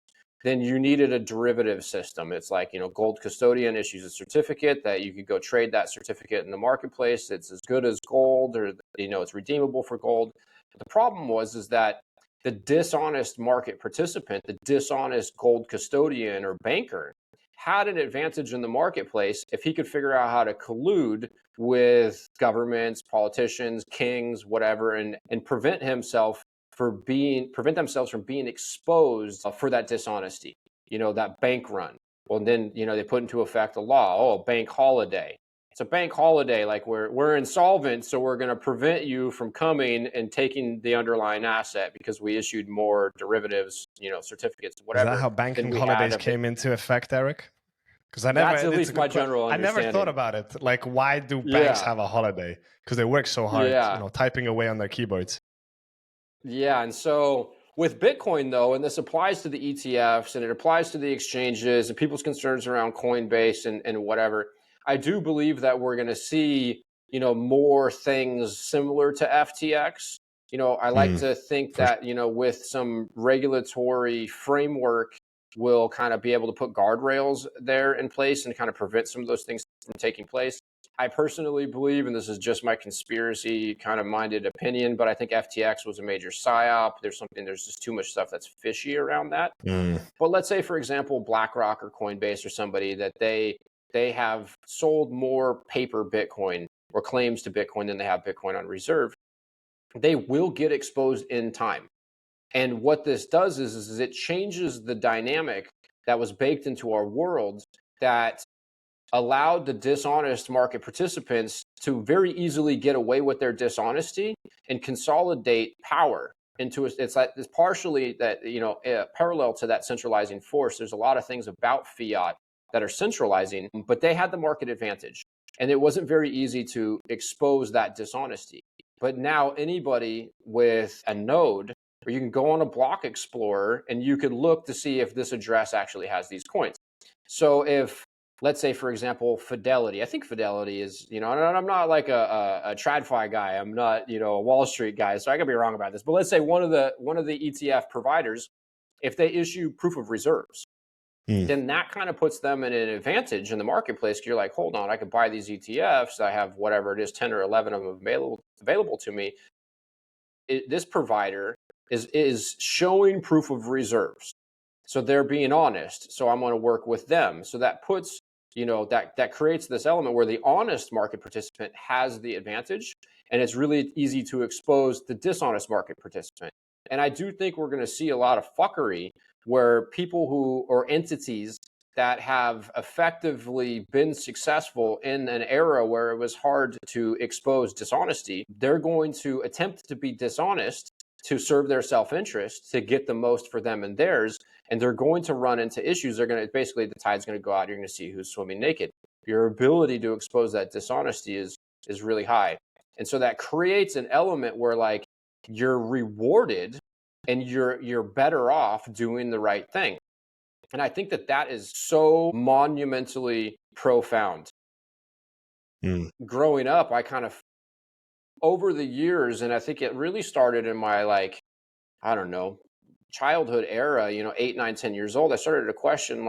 then you needed a derivative system. It's like, gold custodian issues a certificate that you could go trade that certificate in the marketplace. It's as good as gold, or, it's redeemable for gold. But the problem is that the dishonest market participant, the dishonest gold custodian or banker, had an advantage in the marketplace if he could figure out how to collude with governments, politicians, kings, whatever, and prevent themselves from being exposed for that dishonesty, that bank run. Well, then, they put into effect a law, bank holiday. It's a bank holiday, like we're insolvent, so we're going to prevent you from coming and taking the underlying asset because we issued more derivatives, certificates, whatever. Is that how banking holidays came into effect, Eric? Because that's at least my general understanding. I never thought about it. Like, why do banks have a holiday? Because they work so hard, typing away on their keyboards. Yeah, and so With Bitcoin, though, and this applies to the ETFs and it applies to the exchanges and people's concerns around Coinbase and whatever, I do believe that we're going to see, more things similar to FTX. I like to think that, with some regulatory framework, we'll kind of be able to put guardrails there in place and kind of prevent some of those things from taking place. I personally believe, and this is just my conspiracy kind of minded opinion, but I think FTX was a major psyop. There's just too much stuff that's fishy around that. But let's say, for example, BlackRock or Coinbase or somebody that they have sold more paper Bitcoin or claims to Bitcoin than they have Bitcoin on reserve. They will get exposed in time. And what this does is it changes the dynamic that was baked into our world that allowed the dishonest market participants to very easily get away with their dishonesty and consolidate power into it's partially that, parallel to that centralizing force. There's a lot of things about fiat that are centralizing, but they had the market advantage. And it wasn't very easy to expose that dishonesty. But now anybody with a node, or you can go on a block explorer and you could look to see if this address actually has these coins. So if, let's say, for example, Fidelity, I think Fidelity is, and I'm not like a TradFi guy. I'm not, a Wall Street guy. So I could be wrong about this. But let's say one of the ETF providers, if they issue proof of reserves, then that kind of puts them in an advantage in the marketplace. You're like, hold on, I could buy these ETFs. I have whatever it is, 10 or 11 of them available to me. This provider is showing proof of reserves. So they're being honest. So I'm going to work with them. So that puts, that creates this element where the honest market participant has the advantage, and it's really easy to expose the dishonest market participant. And I do think we're going to see a lot of fuckery where people or entities that have effectively been successful in an era where it was hard to expose dishonesty, they're going to attempt to be dishonest to serve their self-interest, to get the most for them and theirs. And they're going to run into issues. The tide's going to go out. You're going to see who's swimming naked. Your ability to expose that dishonesty is really high. And so that creates an element where like you're rewarded and you're better off doing the right thing. And I think that is so monumentally profound. Growing up, I kind of, over the years, and I think it really started in my childhood era, 8, 9, 10 years old, I started to question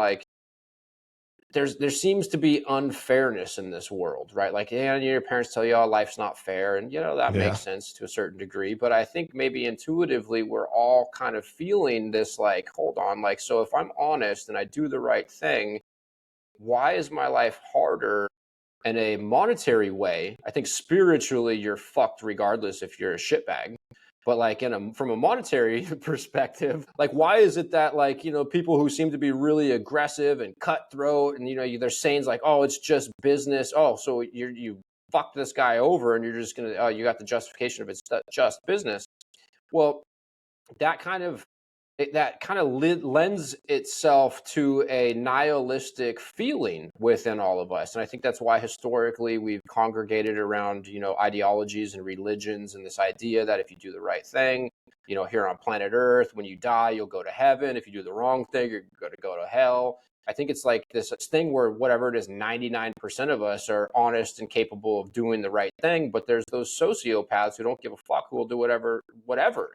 there seems to be unfairness in this world, right? Like, your parents tell you, oh, life's not fair. And, that makes sense to a certain degree. But I think maybe intuitively, we're all kind of feeling this, hold on, so if I'm honest and I do the right thing, why is my life harder in a monetary way? I think spiritually, you're fucked regardless if you're a shitbag. But from a monetary perspective, why is it that people who seem to be really aggressive and cutthroat and, there's sayings like, oh, it's just business. Oh, so you fucked this guy over and you're just going to, you got the justification of it's just business. Well, that kind of lends itself to a nihilistic feeling within all of us. And I think that's why historically we've congregated around, ideologies and religions and this idea that if you do the right thing, here on planet Earth, when you die, you'll go to heaven. If you do the wrong thing, you're going to go to hell. I think it's like this thing where whatever it is, 99% of us are honest and capable of doing the right thing. But there's those sociopaths who don't give a fuck, who will do whatever.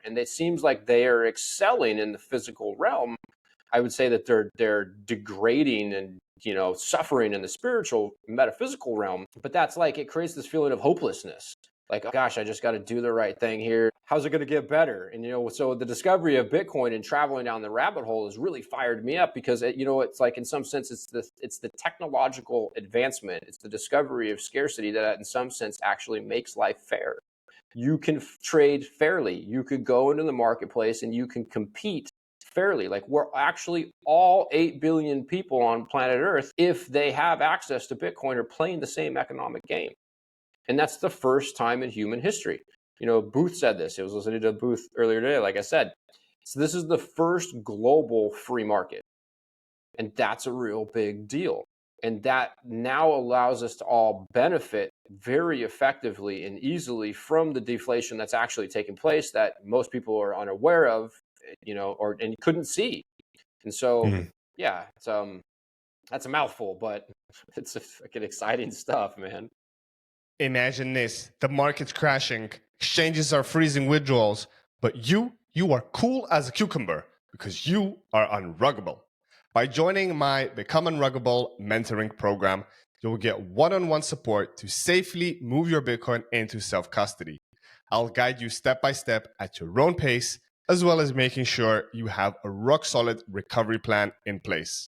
And it seems like they are excelling in the physical realm. I would say that they're degrading and, suffering in the spiritual, metaphysical realm. But that's it creates this feeling of hopelessness. Like, oh, gosh, I just got to do the right thing here. How's it going to get better? And, so the discovery of Bitcoin and traveling down the rabbit hole has really fired me up because, it's in some sense, it's the technological advancement. It's the discovery of scarcity that in some sense actually makes life fair. You can trade fairly. You could go into the marketplace and you can compete fairly. We're actually all 8 billion people on planet Earth, if they have access to Bitcoin, are playing the same economic game. And that's the first time in human history. Booth said this. I was listening to Booth earlier today, like I said. So this is the first global free market. And that's a real big deal. And that now allows us to all benefit very effectively and easily from the deflation that's actually taking place that most people are unaware of and you couldn't see. And so, yeah, it's that's a mouthful, but it's fucking exciting stuff, man. Imagine this: the market's crashing, exchanges are freezing withdrawals, but you are cool as a cucumber because you are unruggable. By joining my Become Unruggable mentoring program, you'll get one-on-one support to safely move your Bitcoin into self-custody. I'll guide you step by step at your own pace, as well as making sure you have a rock-solid recovery plan in place.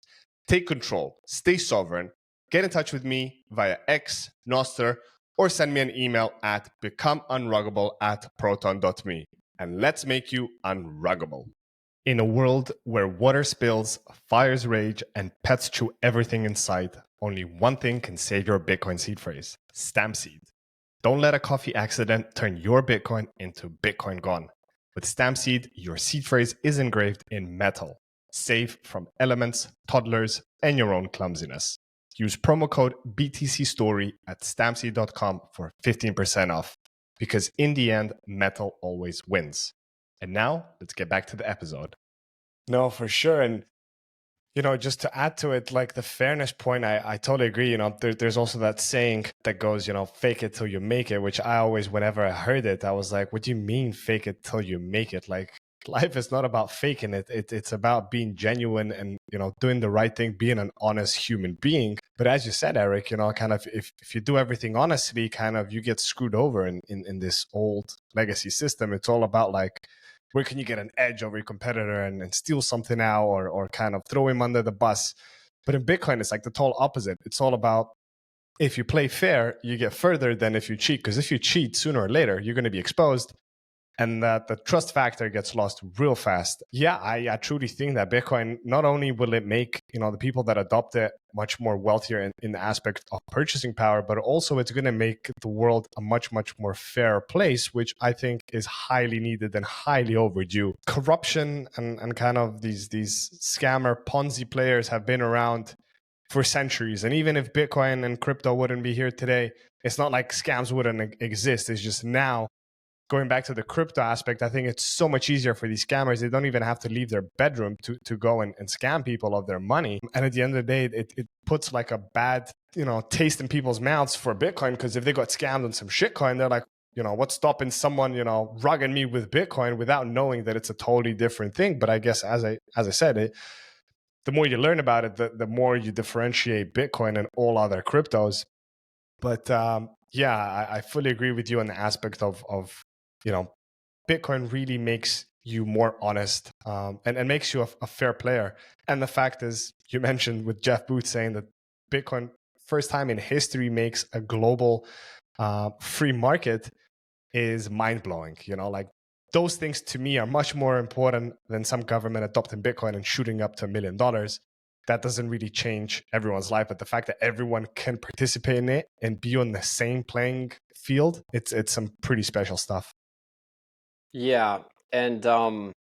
Take control, stay sovereign. Get in touch with me via X, Nostr, or send me an email at becomeunruggable@proton.me, and let's make you unruggable. In a world where water spills, fires rage, and pets chew everything in sight, only one thing can save your Bitcoin seed phrase: StampSeed. Don't let a coffee accident turn your Bitcoin into Bitcoin gone. With StampSeed, your seed phrase is engraved in metal, safe from elements, toddlers, and your own clumsiness. Use promo code BTCSTORY at stampseed.com for 15% off, because in the end, metal always wins. And now, let's get back to the episode. No, for sure. And, just to add to it, like the fairness point, I totally agree. There's also that saying that goes, fake it till you make it, which I always, whenever I heard it, I was like, what do you mean fake it till you make it? Like, life is not about faking it. It's about being genuine and, doing the right thing, being an honest human being. But as you said, Eric, kind of if you do everything honestly, kind of you get screwed over in this old legacy system. It's all about like, where can you get an edge over your competitor and steal something out or kind of throw him under the bus? But in Bitcoin, it's like the total opposite. It's all about, if you play fair, you get further than if you cheat. Because if you cheat, sooner or later, you're going to be exposed. And that the trust factor gets lost real fast. Yeah, I truly think that Bitcoin, not only will it make the people that adopt it much more wealthier in the aspect of purchasing power, but also it's going to make the world a much, much more fair place, which I think is highly needed and highly overdue. Corruption and kind of these scammer Ponzi players have been around for centuries. And even if Bitcoin and crypto wouldn't be here today, it's not like scams wouldn't exist. It's just now, going back to the crypto aspect, I think it's so much easier for these scammers. They don't even have to leave their bedroom to go and scam people of their money. And at the end of the day, it puts like a bad, taste in people's mouths for Bitcoin, because if they got scammed on some shitcoin, they're like, what's stopping someone, rugging me with Bitcoin without knowing that it's a totally different thing. But I guess, as I said, the more you learn about it, the more you differentiate Bitcoin and all other cryptos. But yeah, I fully agree with you on the aspect of Bitcoin really makes you more honest and makes you a fair player. And the fact is, you mentioned with Jeff Booth saying that Bitcoin, first time in history, makes a global free market, is mind-blowing. Like, those things to me are much more important than some government adopting Bitcoin and shooting up to $1 million. That doesn't really change everyone's life, but the fact that everyone can participate in it and be on the same playing field, it's some pretty special stuff. Yeah. And, the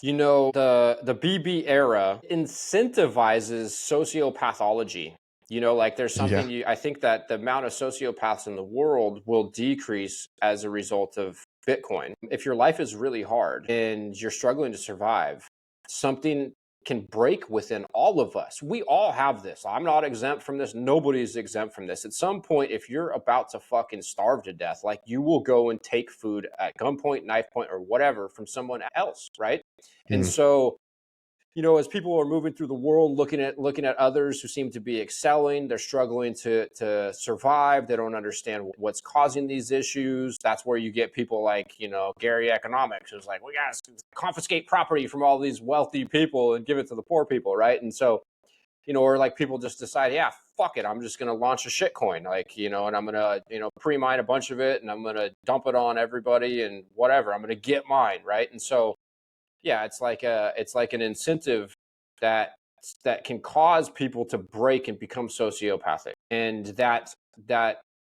BB era incentivizes sociopathology. Like there's something I think that the amount of sociopaths in the world will decrease as a result of Bitcoin. If your life is really hard and you're struggling to survive, something can break within all of us. We all have this. I'm not exempt from this. Nobody's exempt from this. At some point, if you're about to fucking starve to death, like, you will go and take food at gunpoint, knife point, or whatever from someone else, right? And so, as people are moving through the world, looking at others who seem to be excelling, they're struggling to survive. They don't understand what's causing these issues. That's where you get people like, Gary Economics, who's like, we got to confiscate property from all these wealthy people and give it to the poor people, right? And so, or like people just decide, yeah, fuck it, I'm just going to launch a shitcoin, like, and I'm going to, pre-mine a bunch of it and I'm going to dump it on everybody and whatever. I'm going to get mine, right? And so, yeah, it's like an incentive that can cause people to break and become sociopathic, and that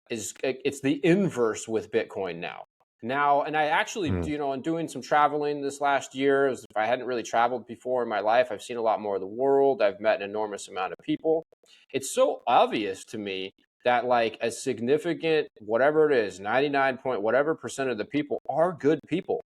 is, it's the inverse with Bitcoin now. And I actually, in doing some traveling this last year, if I hadn't really traveled before in my life, I've seen a lot more of the world. I've met an enormous amount of people. It's so obvious to me that like a significant, whatever it is, 99 point whatever % of the people are good people.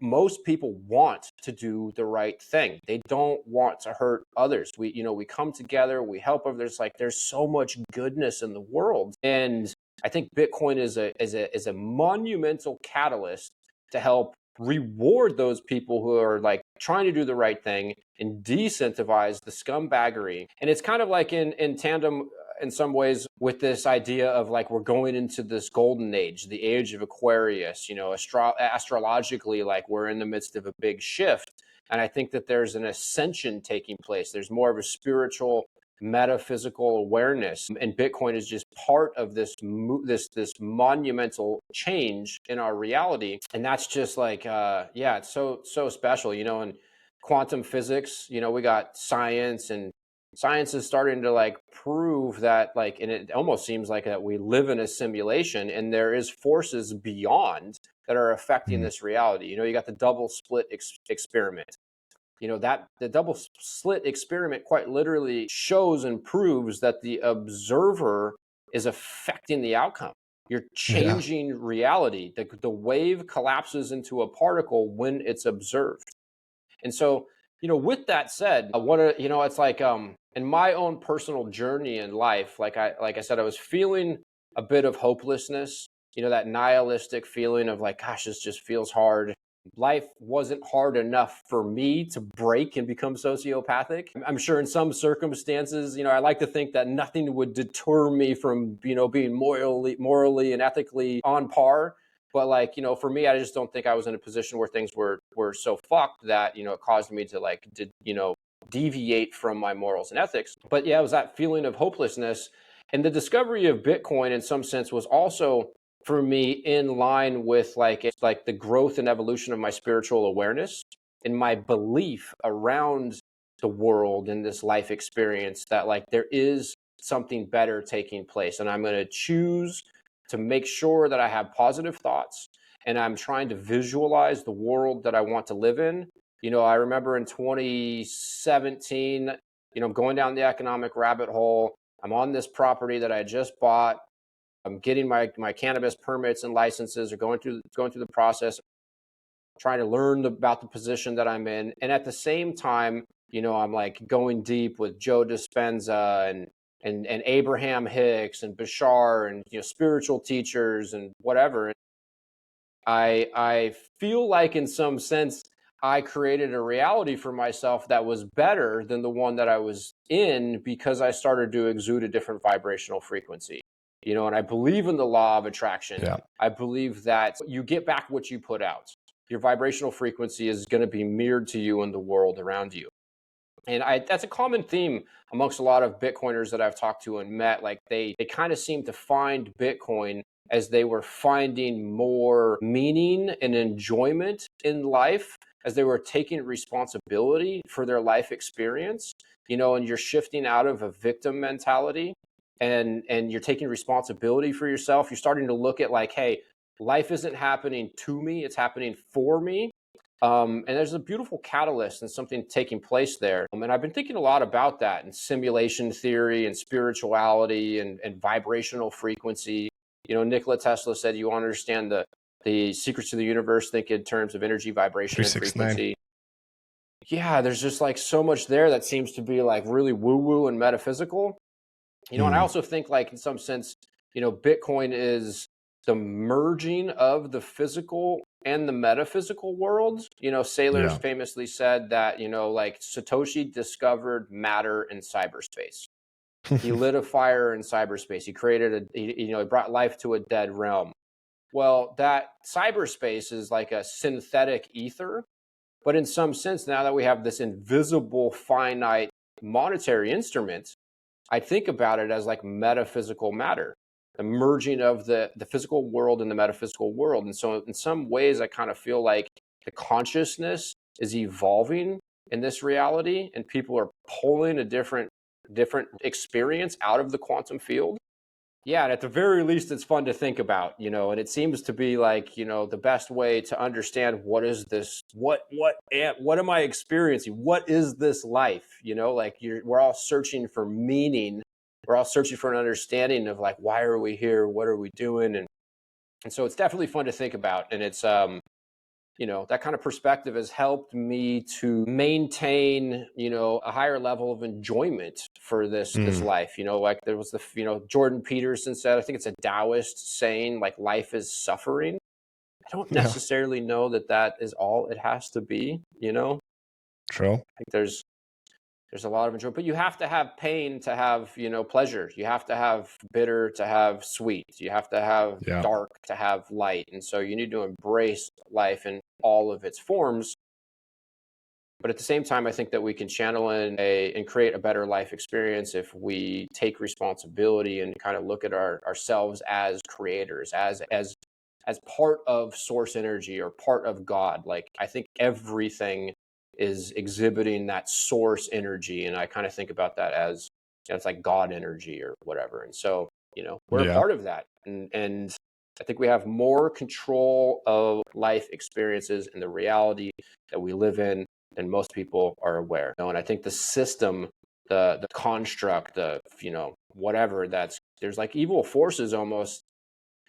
most people want to do the right thing. They don't want to hurt others. We come together, we help others. Like, there's so much goodness in the world. And I think Bitcoin is a monumental catalyst to help reward those people who are like trying to do the right thing and decentivize the scumbaggery. And it's kind of like in tandem in some ways with this idea of like, we're going into this golden age, the age of Aquarius, astrologically, like we're in the midst of a big shift. And I think that there's an ascension taking place. There's more of a spiritual, metaphysical awareness, and Bitcoin is just part of this monumental change in our reality. And that's just like it's so special, and quantum physics, we got science, and science is starting to like prove that, like, and it almost seems like that we live in a simulation and there is forces beyond that are affecting this reality. You got the double slit experiment. That the double slit experiment quite literally shows and proves that the observer is affecting the outcome. You're changing reality. The wave collapses into a particle when it's observed. And so, with that said, it's like in my own personal journey in life, like I said, I was feeling a bit of hopelessness, that nihilistic feeling of like, gosh, this just feels hard. Life wasn't hard enough for me to break and become sociopathic. I'm sure in some circumstances, I like to think that nothing would deter me from, being morally and ethically on par. But like, for me, I just don't think I was in a position where things were so fucked that, it caused me to deviate from my morals and ethics. But yeah, it was that feeling of hopelessness. And the discovery of Bitcoin in some sense was also, for me, in line with like the growth and evolution of my spiritual awareness and my belief around the world and this life experience, that like there is something better taking place. And I'm going to choose to make sure that I have positive thoughts, and I'm trying to visualize the world that I want to live in. I remember in 2017, I'm going down the economic rabbit hole. I'm on this property that I just bought. I'm getting my cannabis permits and licenses, or going through the process, trying to learn about the position that I'm in. And at the same time, I'm like going deep with Joe Dispenza and Abraham Hicks and Bashar and spiritual teachers and whatever. I feel like in some sense I created a reality for myself that was better than the one that I was in, because I started to exude a different vibrational frequency. And I believe in the law of attraction. Yeah. I believe that you get back what you put out. Your vibrational frequency is going to be mirrored to you in the world around you. And that's a common theme amongst a lot of Bitcoiners that I've talked to and met. Like they kind of seem to find Bitcoin as they were finding more meaning and enjoyment in life, as they were taking responsibility for their life experience, and you're shifting out of a victim mentality and you're taking responsibility for yourself. You're starting to look at like, hey, life isn't happening to me, it's happening for me. And there's a beautiful catalyst and something taking place there. And I've been thinking a lot about that, and simulation theory and spirituality and vibrational frequency. Nikola Tesla said, you want to understand the secrets of the universe, think in terms of energy, vibration, and frequency. Yeah, there's just like so much there that seems to be like really woo-woo and metaphysical. And I also think like in some sense, Bitcoin is the merging of the physical and the metaphysical worlds. Sailors famously said that, like Satoshi discovered matter in cyberspace. He lit a fire in cyberspace. He created he brought life to a dead realm. Well, that cyberspace is like a synthetic ether, but in some sense, now that we have this invisible, finite monetary instrument, I think about it as like metaphysical matter, the merging of the physical world and the metaphysical world. And so in some ways, I kind of feel like the consciousness is evolving in this reality, and people are pulling a different experience out of the quantum field. Yeah, and at the very least, it's fun to think about, and it seems to be like, the best way to understand what is this, what am I experiencing? What is this life? Like we're all searching for meaning. We're all searching for an understanding of like, why are we here? What are we doing? And so it's definitely fun to think about. And it's, that kind of perspective has helped me to maintain, a higher level of enjoyment for this life. Like there was Jordan Peterson said, I think it's a Taoist saying, like, life is suffering. I don't Yeah. necessarily know that is all it has to be, True. I think there's a lot of enjoyment, but you have to have pain to have, pleasure. You have to have bitter to have sweet. You have to have dark to have light. And so you need to embrace life in all of its forms. But at the same time, I think that we can channel and create a better life experience if we take responsibility and kind of look at ourselves as creators, as part of source energy or part of God. Like, I think everything is exhibiting that source energy. And I kind of think about that as, it's like God energy or whatever. And so, we're a part of that. And I think we have more control of life experiences and the reality that we live in than most people are aware. And I think the system, the construct, whatever, there's like evil forces almost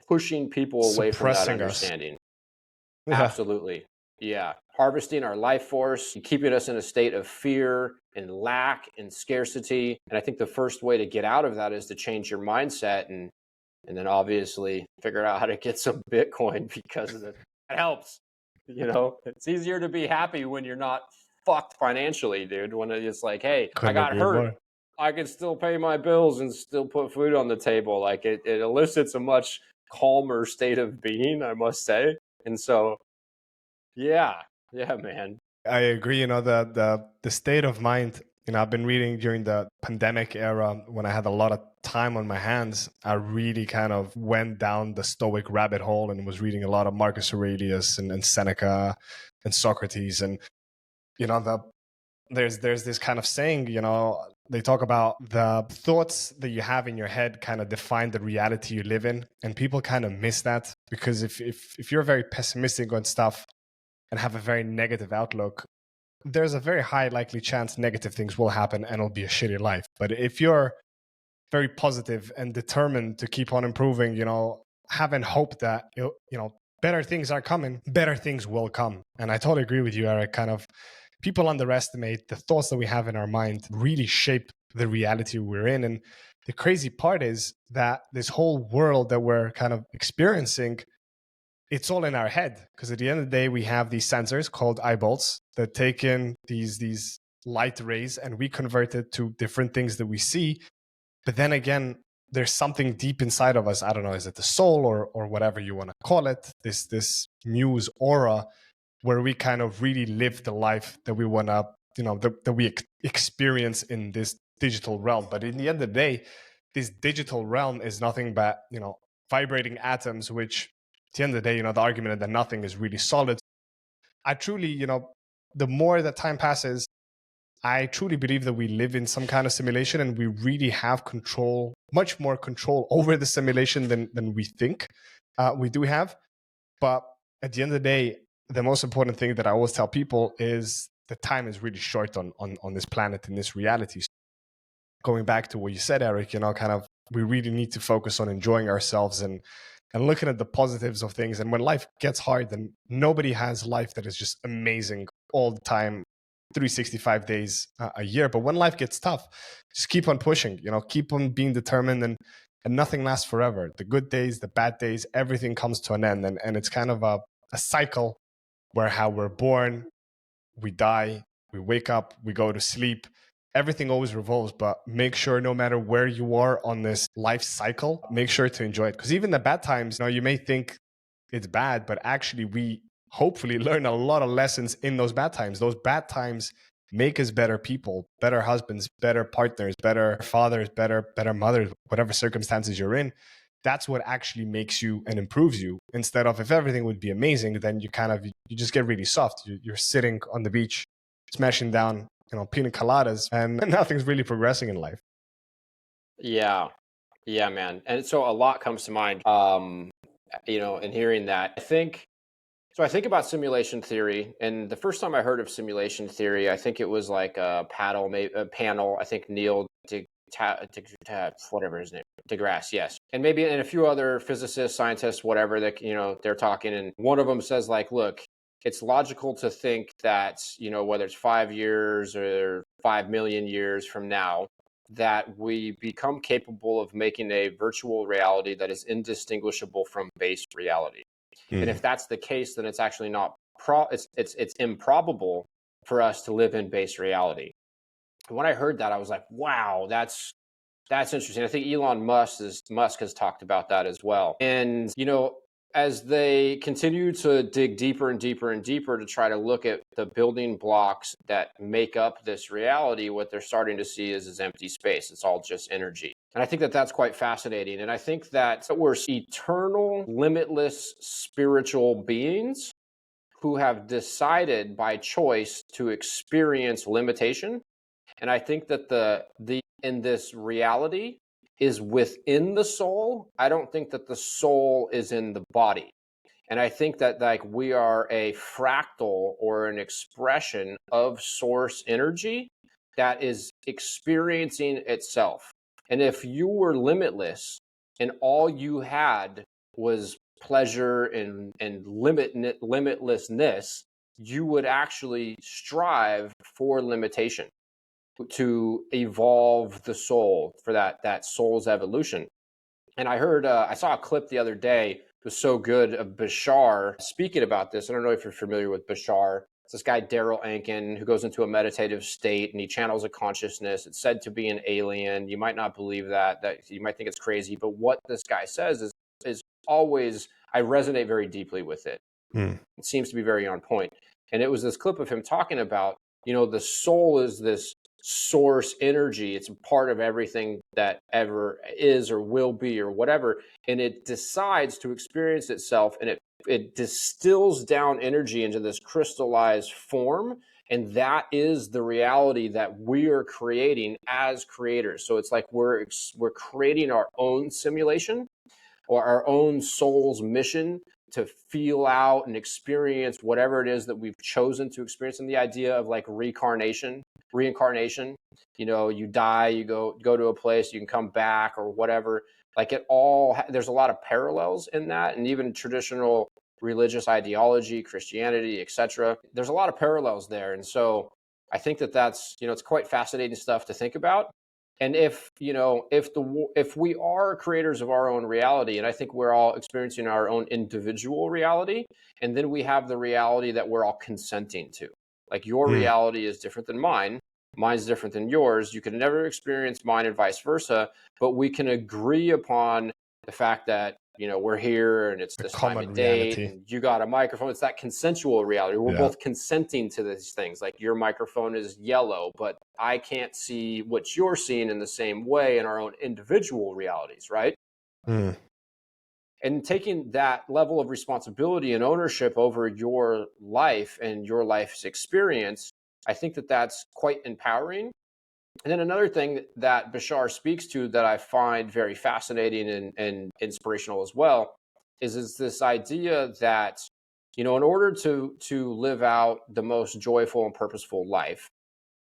pushing people away from that understanding. Absolutely. Yeah. Harvesting our life force, keeping us in a state of fear and lack and scarcity. And I think the first way to get out of that is to change your mindset and then obviously figure out how to get some Bitcoin, because that helps. It's easier to be happy when you're not fucked financially, dude. When it's like, hey, I got hurt, I can still pay my bills and still put food on the table. Like it elicits a much calmer state of being, I must say. And so, yeah, man. I agree. The state of mind. I've been reading during the pandemic era when I had a lot of time on my hands. I really kind of went down the Stoic rabbit hole and was reading a lot of Marcus Aurelius and Seneca and Socrates. And there's this kind of saying, they talk about the thoughts that you have in your head kind of define the reality you live in, and people kind of miss that, because if you're very pessimistic on stuff and have a very negative outlook, there's a very high likely chance negative things will happen and it'll be a shitty life. But if you're very positive and determined to keep on improving, having hope that, better things are coming, better things will come. And I totally agree with you, Eric. Kind of people underestimate the thoughts that we have in our mind really shape the reality we're in. And the crazy part is that this whole world that we're kind of experiencing, it's all in our head, because at the end of the day, we have these sensors called eyeballs that take in these light rays and we convert it to different things that we see. But then again, there's something deep inside of us. I don't know, is it the soul or whatever you want to call it? This muse aura, where we kind of really live the life that we want to, that we experience in this digital realm. But in the end of the day, this digital realm is nothing but, vibrating atoms, which at the end of the day, the argument that nothing is really solid. I truly, the more that time passes, I truly believe that we live in some kind of simulation, and we really have control, much more control over the simulation than we think we do have. But at the end of the day, the most important thing that I always tell people is the time is really short on this planet, in this reality. So going back to what you said, Eric, kind of we really need to focus on enjoying ourselves and looking at the positives of things. And when life gets hard, then nobody has life that is just amazing all the time, 365 days a year. But when life gets tough, just keep on pushing, keep on being determined, and nothing lasts forever. The good days, the bad days, everything comes to an end. And it's kind of a cycle where how we're born, we die, we wake up, we go to sleep. Everything always revolves, but make sure no matter where you are on this life cycle, make sure to enjoy it. Because even the bad times, you may think it's bad, but actually we hopefully learn a lot of lessons in those bad times. Those bad times make us better people, better husbands, better partners, better fathers, better mothers, whatever circumstances you're in. That's what actually makes you and improves you. Instead of, if everything would be amazing, then you just get really soft. You're sitting on the beach, smashing down pina coladas, and nothing's really progressing in life. Yeah, man. And so a lot comes to mind, in hearing that. I think about simulation theory, and the first time I heard of simulation theory, I think it was like a panel. I think Neil whatever his name, deGrasse, yes, and maybe and a few other physicists, scientists, whatever, that they're talking, and one of them says, like, look, it's logical to think that, whether it's 5 years or 5 million years from now, that we become capable of making a virtual reality that is indistinguishable from base reality. And if that's the case, then it's actually not it's improbable for us to live in base reality. And when I heard that, I was like, wow, that's interesting. I think Elon Musk has talked about that as well. And, as they continue to dig deeper and deeper and deeper to try to look at the building blocks that make up this reality, what they're starting to see is empty space. It's all just energy. And I think that that's quite fascinating. And I think that we're eternal, limitless spiritual beings who have decided by choice to experience limitation. And I think that the in this reality is within the soul. I don't think that the soul is in the body. And I think that like we are a fractal or an expression of source energy that is experiencing itself. And if you were limitless and all you had was pleasure and limitlessness, you would actually strive for limitation, to evolve the soul, for that soul's evolution. And I saw a clip the other day. It was so good of Bashar speaking about this. I don't know if you're familiar with Bashar. It's this guy, Daryl Ankin, who goes into a meditative state and he channels a consciousness. It's said to be an alien. You might not believe that you might think it's crazy, but what this guy says is always, I resonate very deeply with it. It seems to be very on point. And it was this clip of him talking about, the soul is this source energy. It's a part of everything that ever is or will be or whatever. And it decides to experience itself, and it distills down energy into this crystallized form. And that is the reality that we are creating as creators. So it's like we're creating our own simulation or our own soul's mission to feel out and experience whatever it is that we've chosen to experience. And the idea of like reincarnation, you die, you go to a place, you can come back or whatever. Like there's a lot of parallels in that. And even traditional religious ideology, Christianity, etc. There's a lot of parallels there. And so I think that that's, it's quite fascinating stuff to think about. And if we are creators of our own reality, and I think we're all experiencing our own individual reality, and then we have the reality that we're all consenting to. Like your reality is different than mine. Mine's different than yours. You can never experience mine and vice versa, but we can agree upon the fact that, we're here and it's this time of day and you got a microphone. It's that consensual reality. We're both consenting to these things. Like your microphone is yellow, but I can't see what you're seeing in the same way in our own individual realities, right? And taking that level of responsibility and ownership over your life and your life's experience, I think that that's quite empowering. And then another thing that Bashar speaks to that I find very fascinating and inspirational as well is this idea that, in order to live out the most joyful and purposeful life,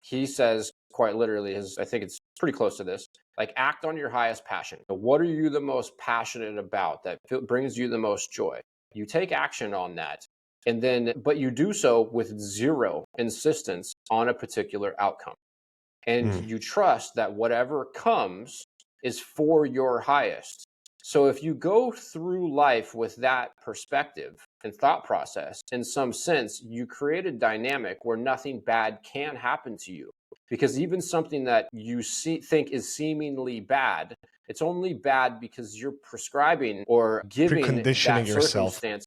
he says quite literally, I think it's pretty close to this, like act on your highest passion. What are you the most passionate about that brings you the most joy? You take action on that. But you do so with zero insistence on a particular outcome. And you trust that whatever comes is for your highest. So if you go through life with that perspective and thought process, in some sense, you create a dynamic where nothing bad can happen to you. Because even something that you think is seemingly bad, it's only bad because you're prescribing or giving that circumstance.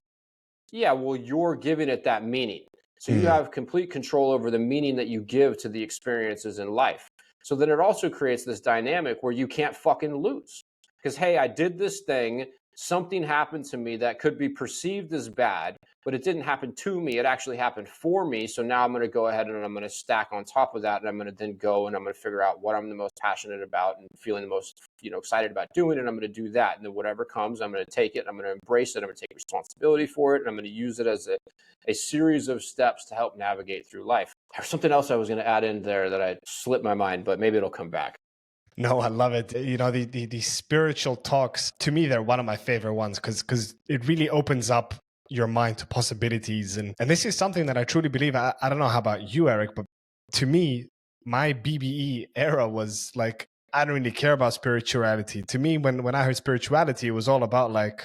Yeah, well, you're giving it that meaning. So you have complete control over the meaning that you give to the experiences in life. So then it also creates this dynamic where you can't fucking lose. Because, hey, I did this thing, something happened to me that could be perceived as bad, but it didn't happen to me. It actually happened for me. So now I'm going to go ahead and I'm going to stack on top of that. And I'm going to then go and I'm going to figure out what I'm the most passionate about and feeling the most, excited about doing. And I'm going to do that. And then whatever comes, I'm going to take it. I'm going to embrace it. I'm going to take responsibility for it. And I'm going to use it as a series of steps to help navigate through life. There's something else I was going to add in there that I slipped my mind, but maybe it'll come back. No, I love it. The spiritual talks, to me, they're one of my favorite ones because it really opens up, your mind to possibilities. And this is something that I truly believe. I don't know how about you, Eric, but to me, my BBE era was like, I don't really care about spirituality. To me, when I heard spirituality, it was all about like,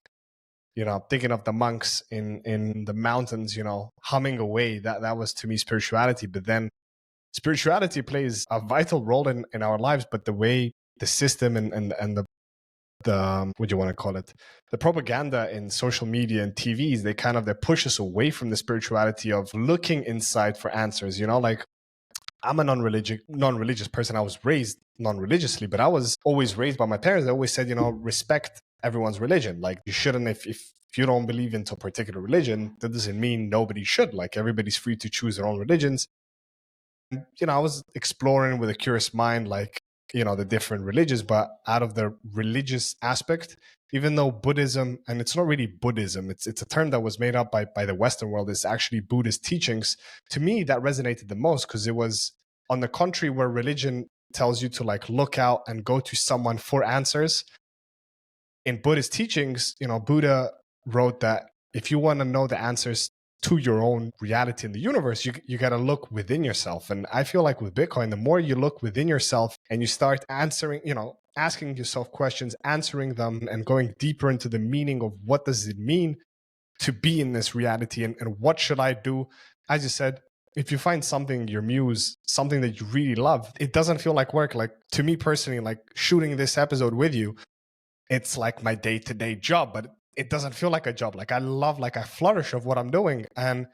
you know, thinking of the monks in the mountains, you know, humming away. That was to me spirituality. But then spirituality plays a vital role in our lives, but the way the system and the what do you want to call it, the propaganda in social media and TVs, they push us away from the spirituality of looking inside for answers. You know, like I'm a non-religious person. I was raised non-religiously, but I was always raised by my parents. They always said, you know, respect everyone's religion. Like you shouldn't, if you don't believe into a particular religion, that doesn't mean nobody should. Like everybody's free to choose their own religions. And, you know, I was exploring with a curious mind, like, you know, the different religions, but out of the religious aspect, even though Buddhism, and it's not really Buddhism, it's a term that was made up by the Western world, it's actually Buddhist teachings. To me, that resonated the most because it was on the contrary where religion tells you to like look out and go to someone for answers. In Buddhist teachings, you know, Buddha wrote that if you want to know the answers to your own reality in the universe, you got to look within yourself. And I feel like with Bitcoin, the more you look within yourself and you start answering, you know, asking yourself questions, answering them, and going deeper into the meaning of what does it mean to be in this reality, and what should I do? As you said, if you find something, your muse, something that you really love, it doesn't feel like work. Like to me personally, like shooting this episode with you, it's like my day-to-day job, but it doesn't feel like a job. Like I love, like I flourish of what I'm doing. And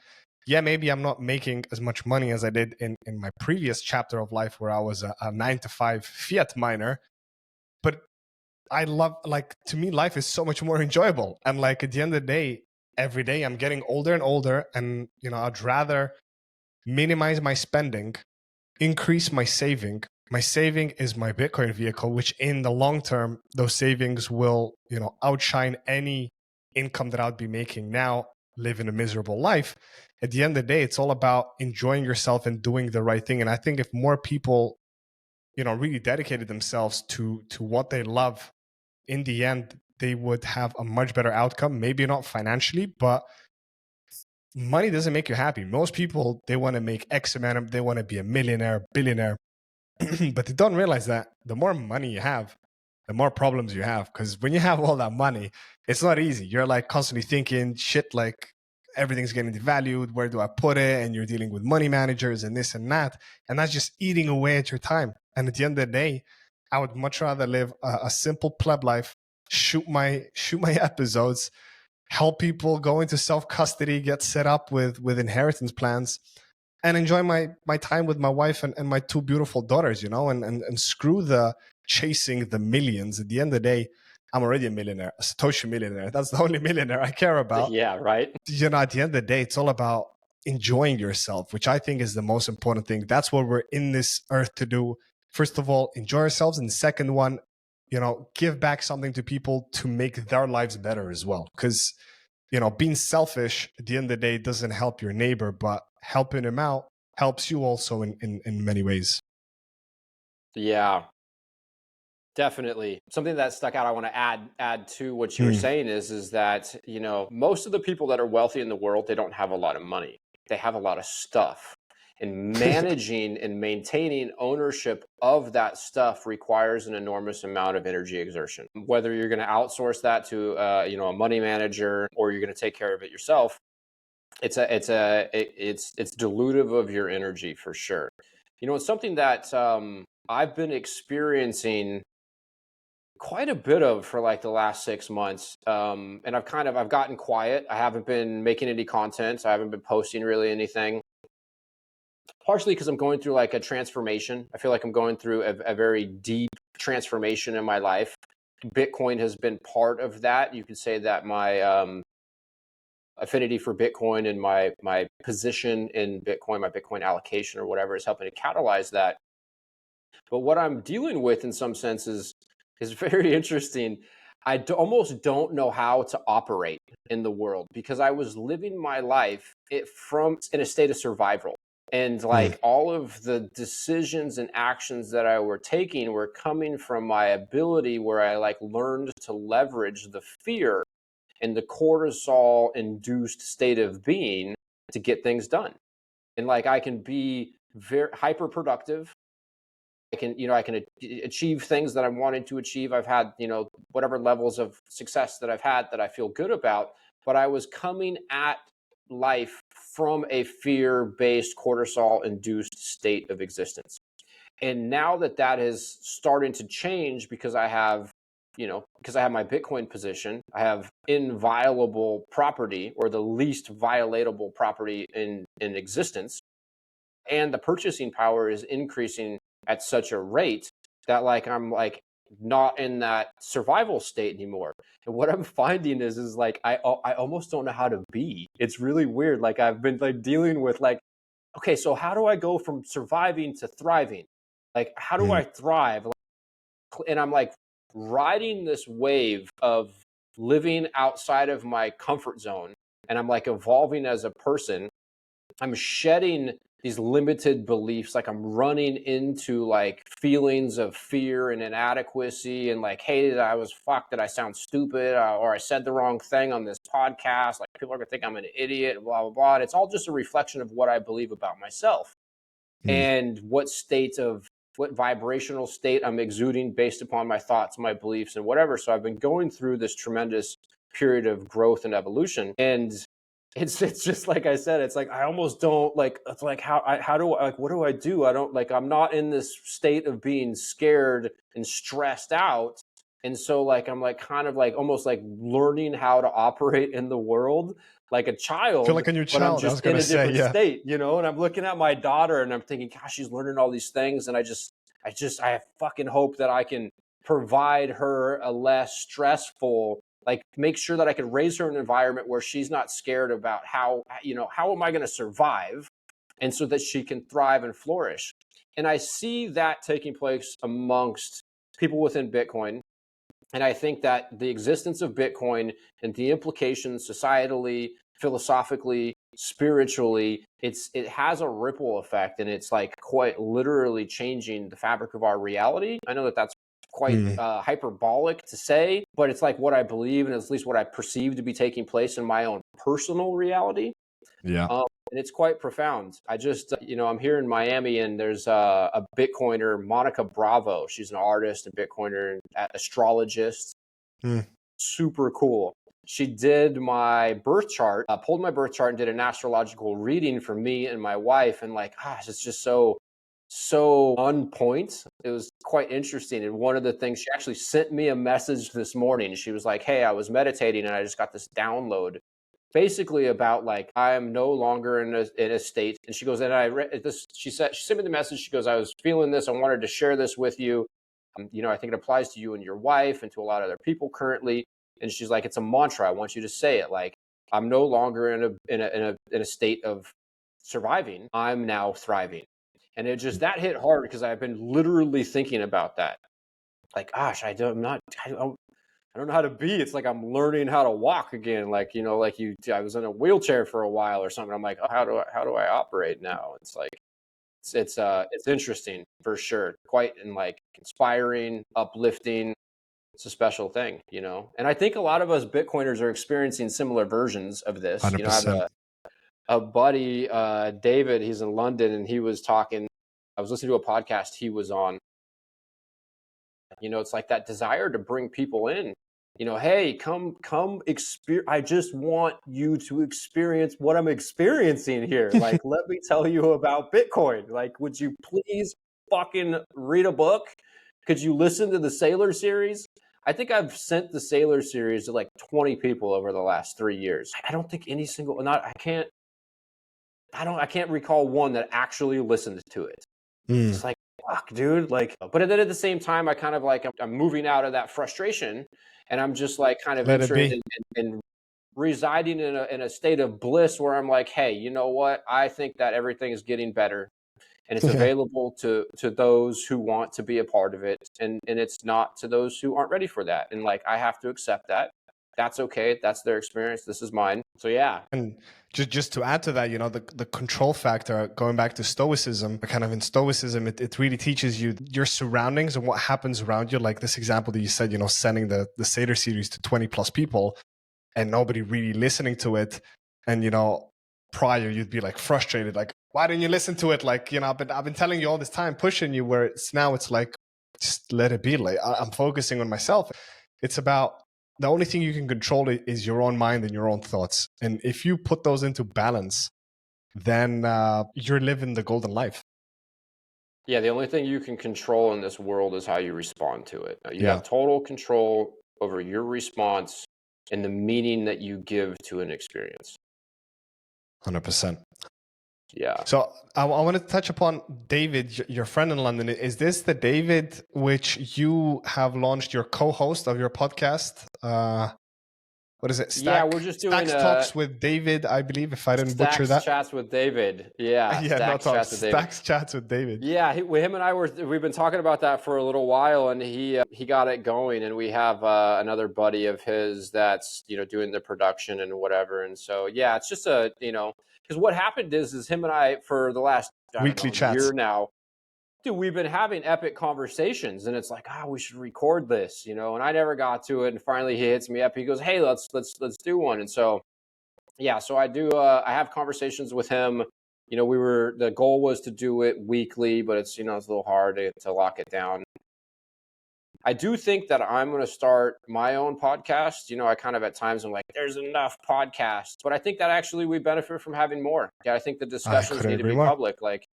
yeah, maybe I'm not making as much money as I did in my previous chapter of life where I was a 9-to-5 fiat miner, but I love, like, to me, life is so much more enjoyable. And like at the end of the day, every day I'm getting older and older, and, you know, I'd rather minimize my spending, increase my saving. My saving is my Bitcoin vehicle, which in the long term, those savings will, you know, outshine any income that I'd be making now, living a miserable life. At the end of the day, it's all about enjoying yourself and doing the right thing. And I think if more people, you know, really dedicated themselves to what they love, in the end, they would have a much better outcome. Maybe not financially, but money doesn't make you happy. Most people, they want to make X amount, they want to be a millionaire, billionaire, but they don't realize that the more money you have, the more problems you have. Because when you have all that money, it's not easy. You're like constantly thinking shit, like everything's getting devalued. Where do I put it? And you're dealing with money managers and this and that. And that's just eating away at your time. And at the end of the day, I would much rather live a simple pleb life, shoot my episodes, help people go into self-custody, get set up with inheritance plans, and enjoy my time with my wife and my two beautiful daughters, you know, and screw the chasing the millions. At the end of the day, I'm already a millionaire, a Satoshi millionaire. That's the only millionaire I care about. Yeah, right. You know, at the end of the day, it's all about enjoying yourself, which I think is the most important thing. That's what we're in this earth to do. First of all, enjoy ourselves. And second one, you know, give back something to people to make their lives better as well. Because, you know, being selfish at the end of the day doesn't help your neighbor, but helping him out helps you also in many ways. Yeah, definitely. Something that stuck out I want to add to what you were saying is that, you know, most of the people that are wealthy in the world, they don't have a lot of money. They have a lot of stuff. And managing and maintaining ownership of that stuff requires an enormous amount of energy exertion. Whether you're going to outsource that to you know, a money manager, or you're going to take care of it yourself, it's dilutive of your energy for sure. You know, it's something that I've been experiencing quite a bit of for like the last 6 months. And I've gotten quiet. I haven't been making any content. I haven't been posting really anything. Partially because I'm going through like a transformation. I feel like I'm going through a very deep transformation in my life. Bitcoin has been part of that. You could say that my affinity for Bitcoin and my position in Bitcoin, my Bitcoin allocation or whatever, is helping to catalyze that. But what I'm dealing with in some senses is very interesting. Almost don't know how to operate in the world because I was living my life in a state of survival. And like all of the decisions and actions that I were taking were coming from my ability where I like learned to leverage the fear and the cortisol induced state of being to get things done. And like, I can be very hyper productive. I can achieve things that I wanted to achieve. I've had, whatever levels of success that I've had that I feel good about, but I was coming at life from a fear-based cortisol-induced state of existence. And now that is starting to change because I have my Bitcoin position, I have inviolable property, or the least violatable property in existence. And the purchasing power is increasing at such a rate that like, I'm like not in that survival state anymore. And what I'm finding is like, I almost don't know how to be. It's really weird. Like, I've been like dealing with like, okay, so how do I go from surviving to thriving? Like, how do I thrive? And I'm like riding this wave of living outside of my comfort zone. And I'm like evolving as a person. I'm shedding these limited beliefs. Like, I'm running into like feelings of fear and inadequacy, and like, hey, did I sound stupid, or I said the wrong thing on this podcast. Like, people are gonna think I'm an idiot, blah, blah, blah. And it's all just a reflection of what I believe about myself and what vibrational state I'm exuding based upon my thoughts, my beliefs, and whatever. So I've been going through this tremendous period of growth and evolution. And it's just like I said, it's like, I almost don't like, it's like, how do I, like, what do I do? I don't like, I'm not in this state of being scared and stressed out. And so like, I'm like kind of like almost like learning how to operate in the world like a child. I feel like a new child. But I'm just in a different state, and I'm looking at my daughter and I'm thinking, gosh, she's learning all these things. And I fucking hope that I can provide her a less stressful, like, make sure that I can raise her in an environment where she's not scared about how am I going to survive, and so that she can thrive and flourish. And I see that taking place amongst people within Bitcoin. And I think that the existence of Bitcoin and the implications societally, philosophically, spiritually, it has a ripple effect, and it's like quite literally changing the fabric of our reality. I know that that's quite hyperbolic to say, but it's like what I believe, and it's at least what I perceive to be taking place in my own personal reality. Yeah. And it's quite profound. I just, I'm here in Miami, and there's a Bitcoiner, Monica Bravo. She's an artist and Bitcoiner and astrologist. Super cool. She did my birth chart, pulled my birth chart and did an astrological reading for me and my wife. And like, gosh, it's just so on point. It was quite interesting. And one of the things, she actually sent me a message this morning. She was like, hey, I was meditating and I just got this download basically about like, I'm no longer in a state. And she goes, and I read this, she sent me the message. She goes, I was feeling this. I wanted to share this with you. I think it applies to you and your wife and to a lot of other people currently. And she's like, it's a mantra. I want you to say it. Like, I'm no longer in a state of surviving. I'm now thriving. And it just, that hit hard because I've been literally thinking about that. Like, gosh, I don't know how to be. It's like I'm learning how to walk again. Like, I was in a wheelchair for a while or something. I'm like, oh, how do I operate now? It's like, it's interesting for sure. Quite like inspiring, uplifting. It's a special thing, And I think a lot of us Bitcoiners are experiencing similar versions of this. 100%. I have a buddy, David, he's in London, and he was talking, I was listening to a podcast he was on. It's like that desire to bring people in, hey, come experience. I just want you to experience what I'm experiencing here. Like, let me tell you about Bitcoin. Like, would you please fucking read a book? Could you listen to the Sailor series? I think I've sent the Sailor series to like 20 people over the last 3 years. I don't think any single, I can't recall one that actually listened to it. It's like, fuck, dude. Like, but then at the same time, I kind of like, I'm moving out of that frustration, and I'm just like kind of interested in residing in a state of bliss where I'm like, hey, you know what? I think that everything is getting better, and it's available to those who want to be a part of it. And it's not to those who aren't ready for that. And like, I have to accept that. That's okay. That's their experience. This is mine. So yeah. And just to add to that, the control factor, going back to Stoicism, kind of in Stoicism, it really teaches you your surroundings and what happens around you. Like this example that you said, sending the Sailor series to 20 plus people. and nobody really listening to it. And, prior you'd be like frustrated, like, why didn't you listen to it? Like, I've been telling you all this time, pushing you, where it's like, just let it be. Like, I'm focusing on myself. It's about, the only thing you can control is your own mind and your own thoughts. And if you put those into balance, then you're living the golden life. Yeah, the only thing you can control in this world is how you respond to it. You Yeah. have total control over your response and the meaning that you give to an experience. 100%. Yeah. So I want to touch upon David, your friend in London. Is this the David which you have launched your co-host of your podcast? What is it? Yeah, we're just doing Talks with David, I believe, if I didn't butcher that. Chats with David. Yeah, yeah, Stacks Chats with David. Stacks Chats with David. Yeah, him and I we've been talking about that for a little while, and he got it going. And we have another buddy of his that's doing the production and whatever. And so yeah, it's just because what happened is him and I for the last weekly chats year now. Dude, we've been having epic conversations, and it's like, we should record this, and I never got to it. And finally he hits me up. He goes, hey, let's do one. And so, yeah, so I do, I have conversations with him. The goal was to do it weekly, but it's, it's a little hard to lock it down. I do think that I'm going to start my own podcast. I kind of at times I'm like, there's enough podcasts, but I think that actually we benefit from having more. Yeah, I think the discussions need to be public. Like,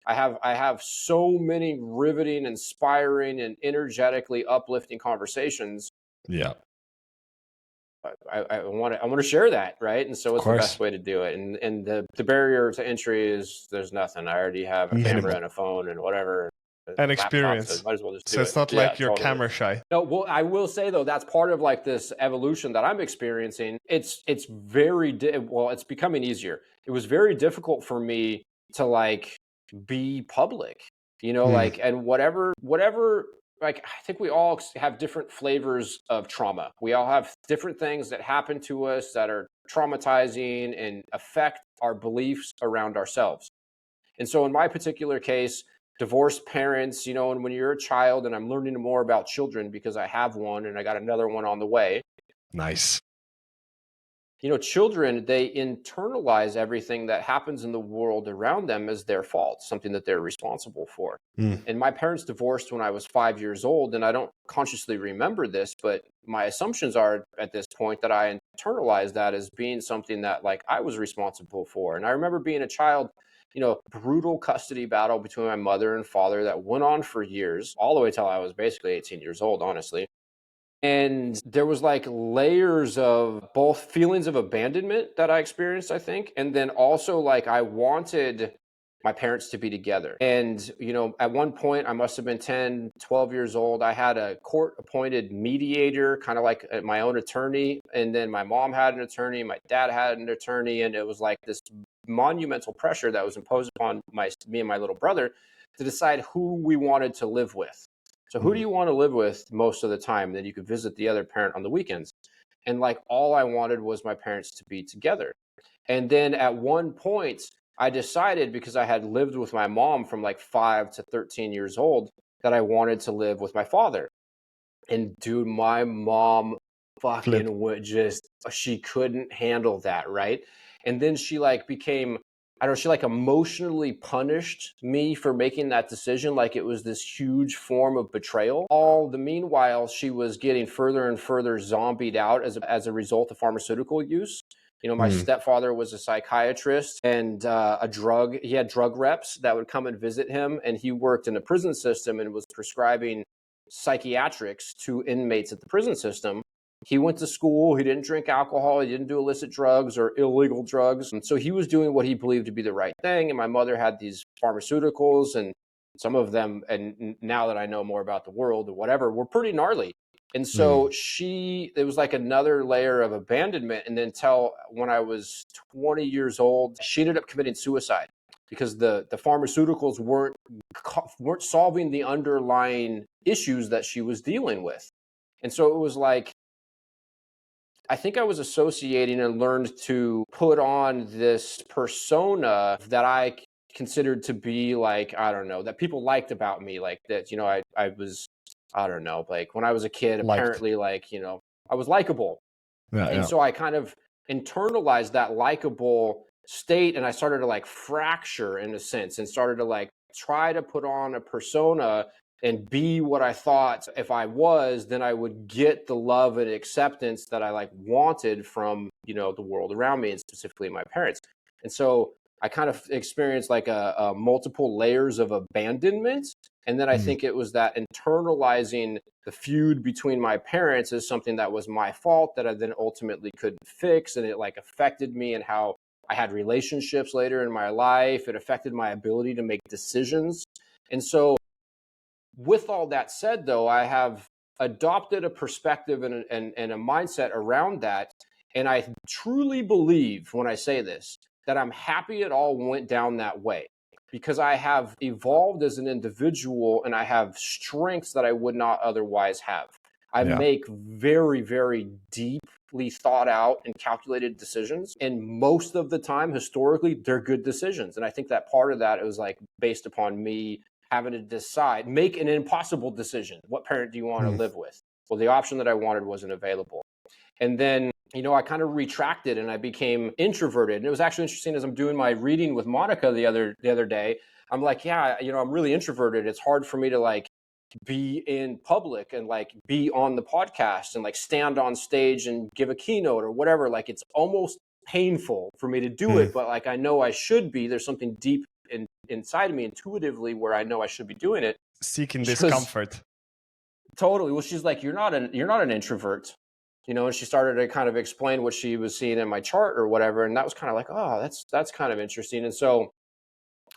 I have so many riveting, inspiring, and energetically uplifting conversations. Yeah. I want to share that, right? And so it's the best way to do it. And the barrier to entry is there's nothing. I already have a camera and a phone and whatever. And experience. So might as well just do so it's not like you're camera shy. No, well, I will say though, that's part of like this evolution that I'm experiencing. It's it's becoming easier. It was very difficult for me to like be public, like, and whatever, like, I think we all have different flavors of trauma. We all have different things that happen to us that are traumatizing and affect our beliefs around ourselves. And so in my particular case, divorced parents, and when you're a child, and I'm learning more about children because I have one and I got another one on the way. Nice. Children, they internalize everything that happens in the world around them as their fault, something that they're responsible for. And my parents divorced when I was 5 years old, and I don't consciously remember this, but my assumptions are at this point that I internalized that as being something that like I was responsible for. And I remember being a child, brutal custody battle between my mother and father that went on for years, all the way till I was basically 18 years old, honestly. And there was like layers of both feelings of abandonment that I experienced, I think. And then also like I wanted my parents to be together. And, at one point I must have been 10, 12 years old. I had a court appointed mediator, kind of like my own attorney. And then my mom had an attorney, my dad had an attorney. And it was like this monumental pressure that was imposed upon me and my little brother to decide who we wanted to live with. So who do you want to live with most of the time? Then you could visit the other parent on the weekends. And like all I wanted was my parents to be together. And then at one point I decided, because I had lived with my mom from like 5 to 13 years old, that I wanted to live with my father. And dude, my mom fucking would she couldn't handle that, right? And then she like became, she like emotionally punished me for making that decision. Like it was this huge form of betrayal. All the meanwhile, she was getting further and further zombied out as a result of pharmaceutical use. My stepfather was a psychiatrist and he had drug reps that would come and visit him. And he worked in the prison system and was prescribing psychiatrics to inmates at the prison system. He went to school. He didn't drink alcohol. He didn't do illicit drugs or illegal drugs. And so he was doing what he believed to be the right thing. And my mother had these pharmaceuticals, and some of them, and now that I know more about the world or whatever, were pretty gnarly. And so it was like another layer of abandonment. And then until when I was 20 years old, she ended up committing suicide because the pharmaceuticals weren't solving the underlying issues that she was dealing with. And so it was like, I think I was associating and learned to put on this persona that I considered to be like, I don't know, that people liked about me. Like that, I was, I don't know, like when I was a kid, apparently like, I was likable. And so I kind of internalized that likable state, and I started to like fracture in a sense and started to like try to put on a persona and be what I thought if I was, then I would get the love and acceptance that I like wanted from, you know, the world around me and specifically my parents. And so I kind of experienced like a multiple layers of abandonment. And then I think it was that internalizing the feud between my parents is something that was my fault that I then ultimately couldn't fix. And it like affected me and how I had relationships later in my life. It affected my ability to make decisions. And so with all that said, though, I have adopted a perspective and a mindset around that. And I truly believe when I say this, that I'm happy it all went down that way because I have evolved as an individual and I have strengths that I would not otherwise have. I make very, very deeply thought out and calculated decisions. And most of the time, historically, they're good decisions. And I think that part of that was like based upon me having to decide, make an impossible decision. What parent do you want to live with? Well, the option that I wanted wasn't available. And then, you know, I kind of retracted and I became introverted. And it was actually interesting as I'm doing my reading with Monica the other day, I'm like, yeah, you know, I'm really introverted. It's hard for me to like be in public and like be on the podcast and like stand on stage and give a keynote or whatever. Like it's almost painful for me to do it, but like I know I should be. There's something deep inside of me intuitively where I know I should be doing it. Seeking discomfort. Totally. Well, she's like, you're not an introvert, you know, and she started to kind of explain what she was seeing in my chart or whatever. And that was kind of like, oh, that's kind of interesting. And so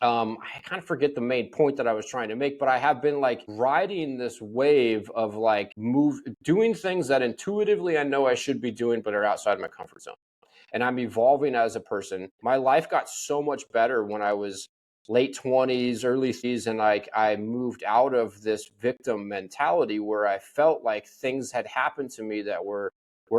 I kind of forget the main point that I was trying to make, but I have been like riding this wave of like doing things that intuitively I know I should be doing, but are outside my comfort zone. And I'm evolving as a person. My life got so much better when I was late 20s, early 30s, and like I moved out of this victim mentality where I felt like things had happened to me that were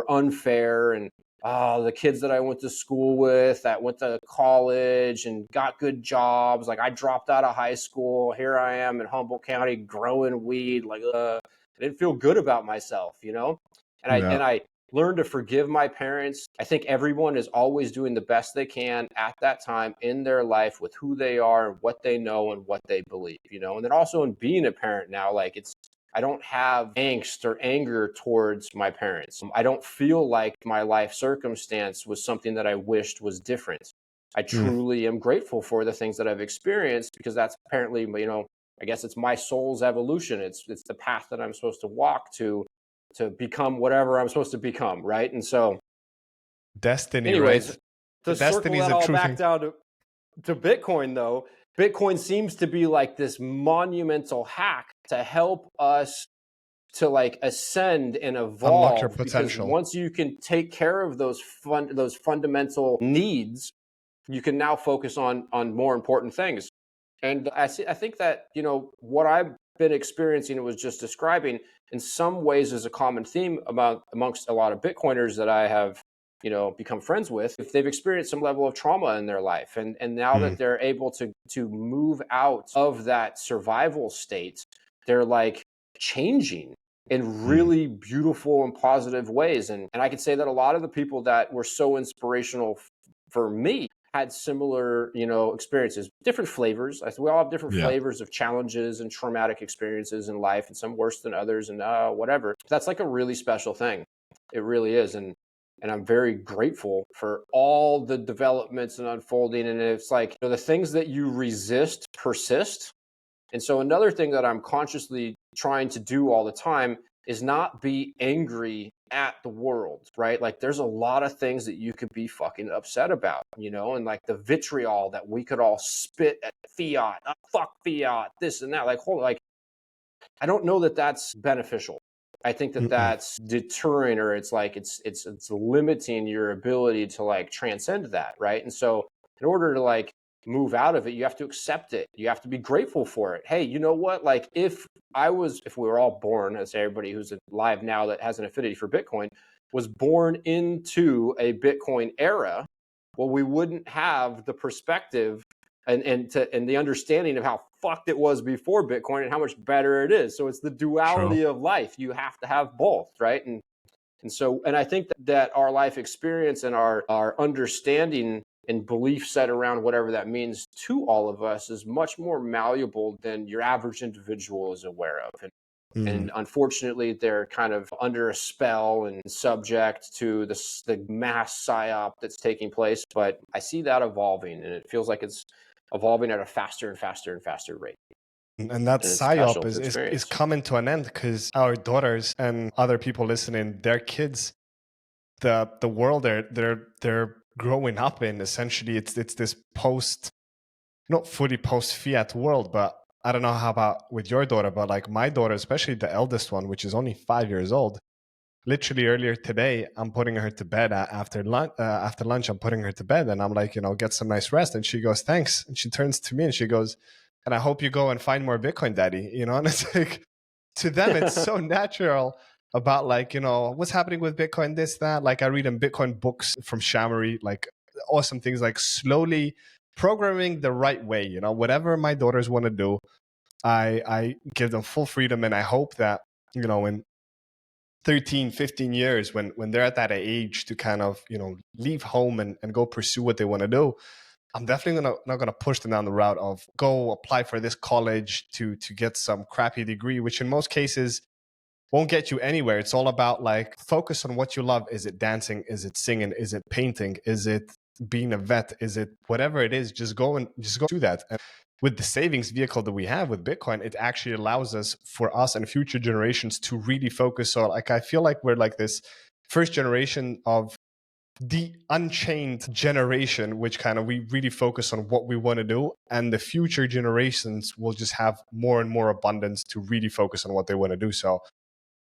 unfair, and the kids that I went to school with, that went to college and got good jobs, like I dropped out of high school, here I am in Humboldt County growing weed, like I didn't feel good about myself, you know? And I learn to forgive my parents. I think everyone is always doing the best they can at that time in their life with who they are and what they know and what they believe, you know? And then also in being a parent now, like I don't have angst or anger towards my parents. I don't feel like my life circumstance was something that I wished was different. I truly am grateful for the things that I've experienced because that's apparently, you know, I guess it's my soul's evolution. It's the path that I'm supposed to walk to become whatever I'm supposed to become, right? And so destiny, anyways, right? To circle that all back down to Bitcoin, though, Bitcoin seems to be like this monumental hack to help us to like ascend and evolve. Unlock your potential. Because once you can take care of those fundamental needs, you can now focus on more important things. And I think that, you know, what I've been experiencing and was just describing in some ways is a common theme amongst a lot of Bitcoiners that I have, you know, become friends with. If they've experienced some level of trauma in their life and now that they're able to move out of that survival state, they're like changing in really beautiful and positive ways. And I could say that a lot of the people that were so inspirational for me had similar, you know, experiences, different flavors. We all have different flavors of challenges and traumatic experiences in life, and some worse than others, and whatever. That's like a really special thing. It really is, and I'm very grateful for all the developments and unfolding. And it's like, you know, the things that you resist persist. And so another thing that I'm consciously trying to do all the time is not be angry at the world, right? Like there's a lot of things that you could be fucking upset about, you know, and like the vitriol that we could all spit at fiat, fuck fiat, this and that. Like, like, I don't know that that's beneficial. I think that that's deterring, or it's like, it's limiting your ability to like transcend that, right? And so in order to like move out of it, you have to accept it. You have to be grateful for it. Hey, you know what? Like if we were all born, as everybody who's alive now that has an affinity for Bitcoin was born into a Bitcoin era, well, we wouldn't have the perspective and the understanding of how fucked it was before Bitcoin and how much better it is. So it's the duality of life. You have to have both, right? And And so, and I think that our life experience and our understanding and belief set around whatever that means to all of us is much more malleable than your average individual is aware of. And unfortunately, they're kind of under a spell and subject to the mass psyop that's taking place. But I see that evolving, and it feels like it's evolving at a faster and faster and faster rate. And that And it's special psyop to is experience. coming to an end because our daughters and other people listening, their kids, the world they're growing up in, essentially it's this not fully post fiat world, but I don't know how about with your daughter, but like my daughter, especially the eldest one, which is only 5 years old, literally earlier today, I'm putting her to bed after lunch. I'm putting her to bed and I'm like, get some nice rest. And she goes, thanks. And she turns to me and she goes, and I hope you go and find more Bitcoin, daddy. And it's like, to them, it's so natural about like, what's happening with Bitcoin, this, that. Like I read in Bitcoin books from Shamory, like awesome things, like slowly programming the right way, whatever my daughters want to do, I give them full freedom. And I hope that, in 13, 15 years, when they're at that age to kind of, leave home and go pursue what they want to do, I'm definitely not gonna push them down the route of go apply for this college to get some crappy degree, which in most cases won't get you anywhere. It's all about like focus on what you love. Is it dancing? Is it singing? Is it painting? Is it being a vet? Is it whatever it is? Just go do that. And with the savings vehicle that we have with Bitcoin, it actually allows us, for us and future generations, to really focus on, like, I feel like we're like this first generation of the unchained generation, which kind of we really focus on what we want to do, and the future generations will just have more and more abundance to really focus on what they want to do. So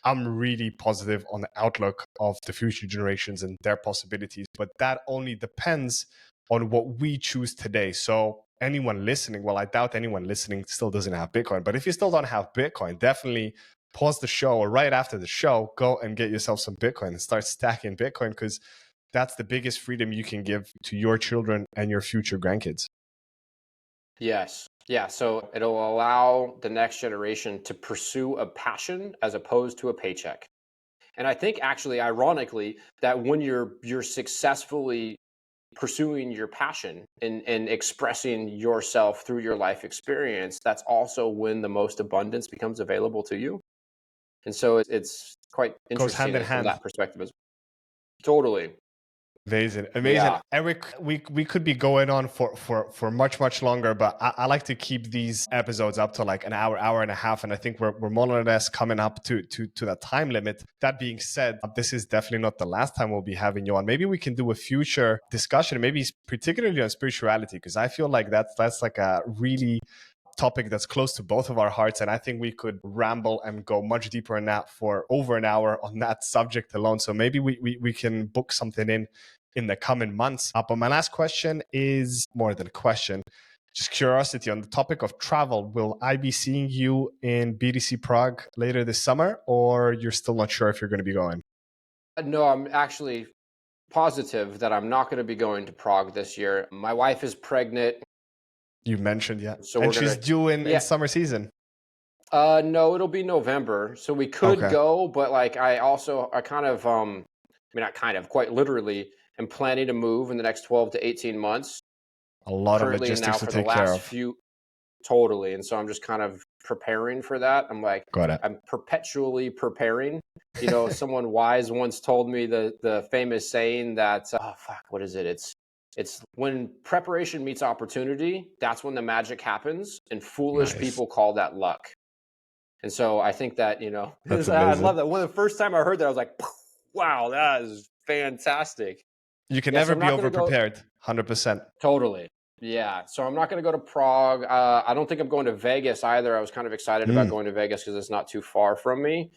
I'm really positive on the outlook of the future generations and their possibilities, but that only depends on what we choose today. So anyone listening, well, I doubt anyone listening still doesn't have Bitcoin, but if you still don't have Bitcoin, definitely pause the show, or right after the show, go and get yourself some Bitcoin and start stacking Bitcoin, because that's the biggest freedom you can give to your children and your future grandkids. Yes. Yeah. So it'll allow the next generation to pursue a passion as opposed to a paycheck. And I think actually, ironically, that when you're successfully pursuing your passion and expressing yourself through your life experience, that's also when the most abundance becomes available to you. And so it's quite interesting Goes hand in from hand. that perspective as well. Totally. Amazing. Yeah. Eric, we could be going on for much longer, but I like to keep these episodes up to like an hour and a half, and I think we're more or less coming up to that time limit. That being said, this is definitely not the last time we'll be having you on. Maybe we can do a future discussion, maybe particularly on spirituality, because I feel like that's like a really topic that's close to both of our hearts, and I think we could ramble and go much deeper in that for over an hour on that subject alone. So maybe we can book something in the coming months. But my last question is more than a question, just curiosity on the topic of travel. Will I be seeing you in BTC Prague later this summer, or you're still not sure if you're going to be going? No, I'm actually positive that I'm not going to be going to Prague this year. My wife is pregnant. You mentioned, yeah. So and she's due in summer season. No, it'll be November. So we could go, but like I kind of quite literally am planning to move in the next 12 to 18 months. A lot currently of logistics now to for the take care last of. few totally. And so I'm just kind of preparing for that. I'm like, I'm perpetually preparing. Someone wise once told me the famous saying that, what is it? It's when preparation meets opportunity, that's when the magic happens. And foolish people call that luck. And so I think that, I love that. One of the first time I heard that, I was like, wow, that is fantastic. You can never be over prepared. 100%. Totally. Yeah. So I'm not going to go to Prague. I don't think I'm going to Vegas either. I was kind of excited about going to Vegas because it's not too far from me.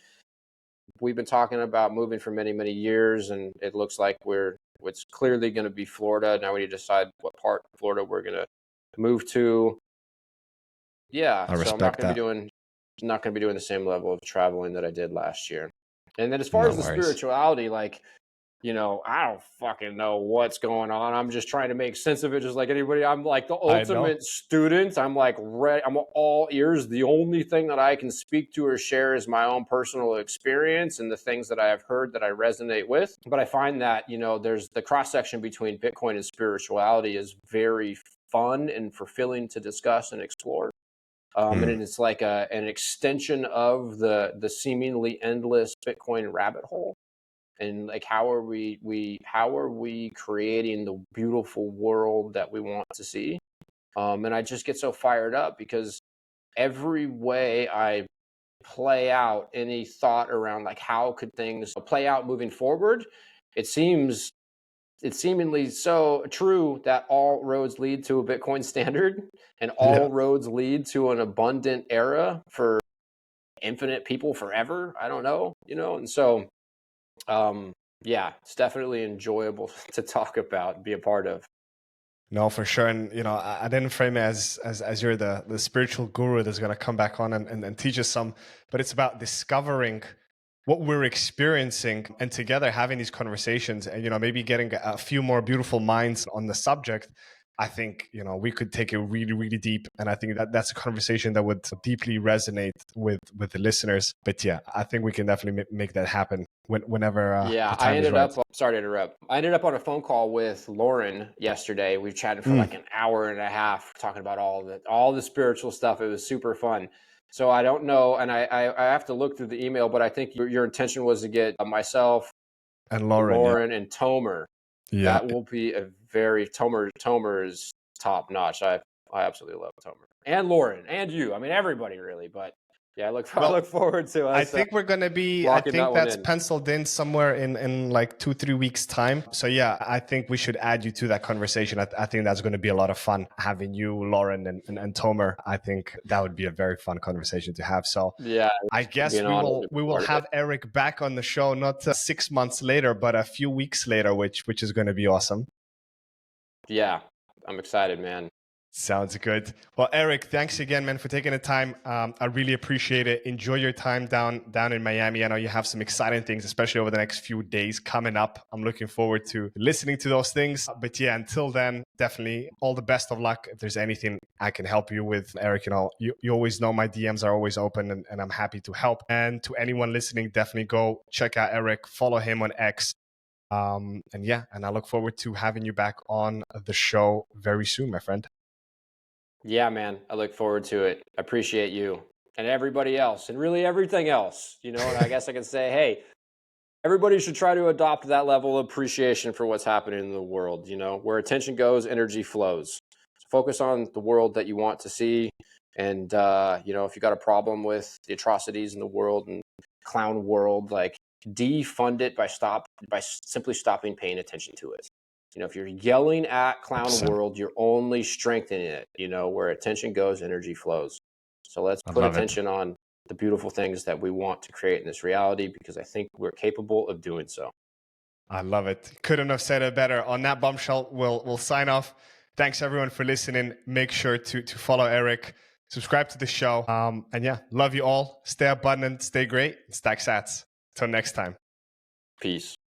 We've been talking about moving for many, many years, and it looks like it's clearly going to be Florida. Now we need to decide what part of Florida we're going to move to. Yeah. So I'm not going to be doing the same level of traveling that I did last year. And then as far as the spirituality, like I don't fucking know what's going on. I'm just trying to make sense of it, just like anybody. I'm like the I know. ultimate student. I'm like I'm all ears. The only thing that I can speak to or share is my own personal experience and the things that I have heard that I resonate with. But I find that, there's the cross section between Bitcoin and spirituality is very fun and fulfilling to discuss and explore. And it's like an extension of the seemingly endless Bitcoin rabbit hole. And like, how are we creating the beautiful world that we want to see? And I just get so fired up because every way I play out any thought around like how could things play out moving forward, it's seemingly so true that all roads lead to a Bitcoin standard and all roads lead to an abundant era for infinite people forever. I don't know, and so yeah, it's definitely enjoyable to talk about and be a part of. No, for sure. And, I didn't frame it as you're the spiritual guru that's going to come back on and teach us some, but it's about discovering what we're experiencing and together having these conversations and, maybe getting a few more beautiful minds on the subject. I think, we could take it really, really deep. And I think that's a conversation that would deeply resonate with the listeners. But yeah, I think we can definitely make that happen whenever Yeah, the time is right. sorry to interrupt. I ended up on a phone call with Lauren yesterday. We chatted for like an hour and a half talking about all the spiritual stuff. It was super fun. So I don't know. And I have to look through the email, but I think your intention was to get myself and Lauren and Tomer. Yeah. That will be a very Tomer is top notch. I absolutely love Tomer and Lauren and you. I mean, everybody really, but yeah, I look forward to us. I think we're going to be, I think that's penciled in somewhere in like 2-3 weeks time. So yeah, I think we should add you to that conversation. I think that's going to be a lot of fun having you, Lauren and Tomer. I think that would be a very fun conversation to have. So yeah, I guess we will have Eric back on the show, not 6 months later, but a few weeks later, which is going to be awesome. Yeah, I'm excited, man. Sounds good. Well, Eric, thanks again, man, for taking the time. I really appreciate it. Enjoy your time down in Miami. I know you have some exciting things, especially over the next few days coming up. I'm looking forward to listening to those things. But yeah, until then, definitely all the best of luck. If there's anything I can help you with, Eric, you always know my DMs are always open and I'm happy to help. And to anyone listening, definitely go check out Eric, follow him on X. And I look forward to having you back on the show very soon, my friend. Yeah, man. I look forward to it. I appreciate you and everybody else and really everything else, and I guess I can say, hey, everybody should try to adopt that level of appreciation for what's happening in the world. Where attention goes, energy flows. So focus on the world that you want to see. And, if you got a problem with the atrocities in the world and clown world, like defund it by simply stopping paying attention to it. If you're yelling at clown 100%. world, you're only strengthening it. Where attention goes, energy flows. So let's put attention on the beautiful things that we want to create in this reality, because I think we're capable of doing so. I love it. Couldn't have said it better. On that bombshell, we'll sign off. Thanks everyone for listening. Make sure to follow Eric, subscribe to the show. Love you all. Stay abundant, stay great, stack sats. Till next time. Peace.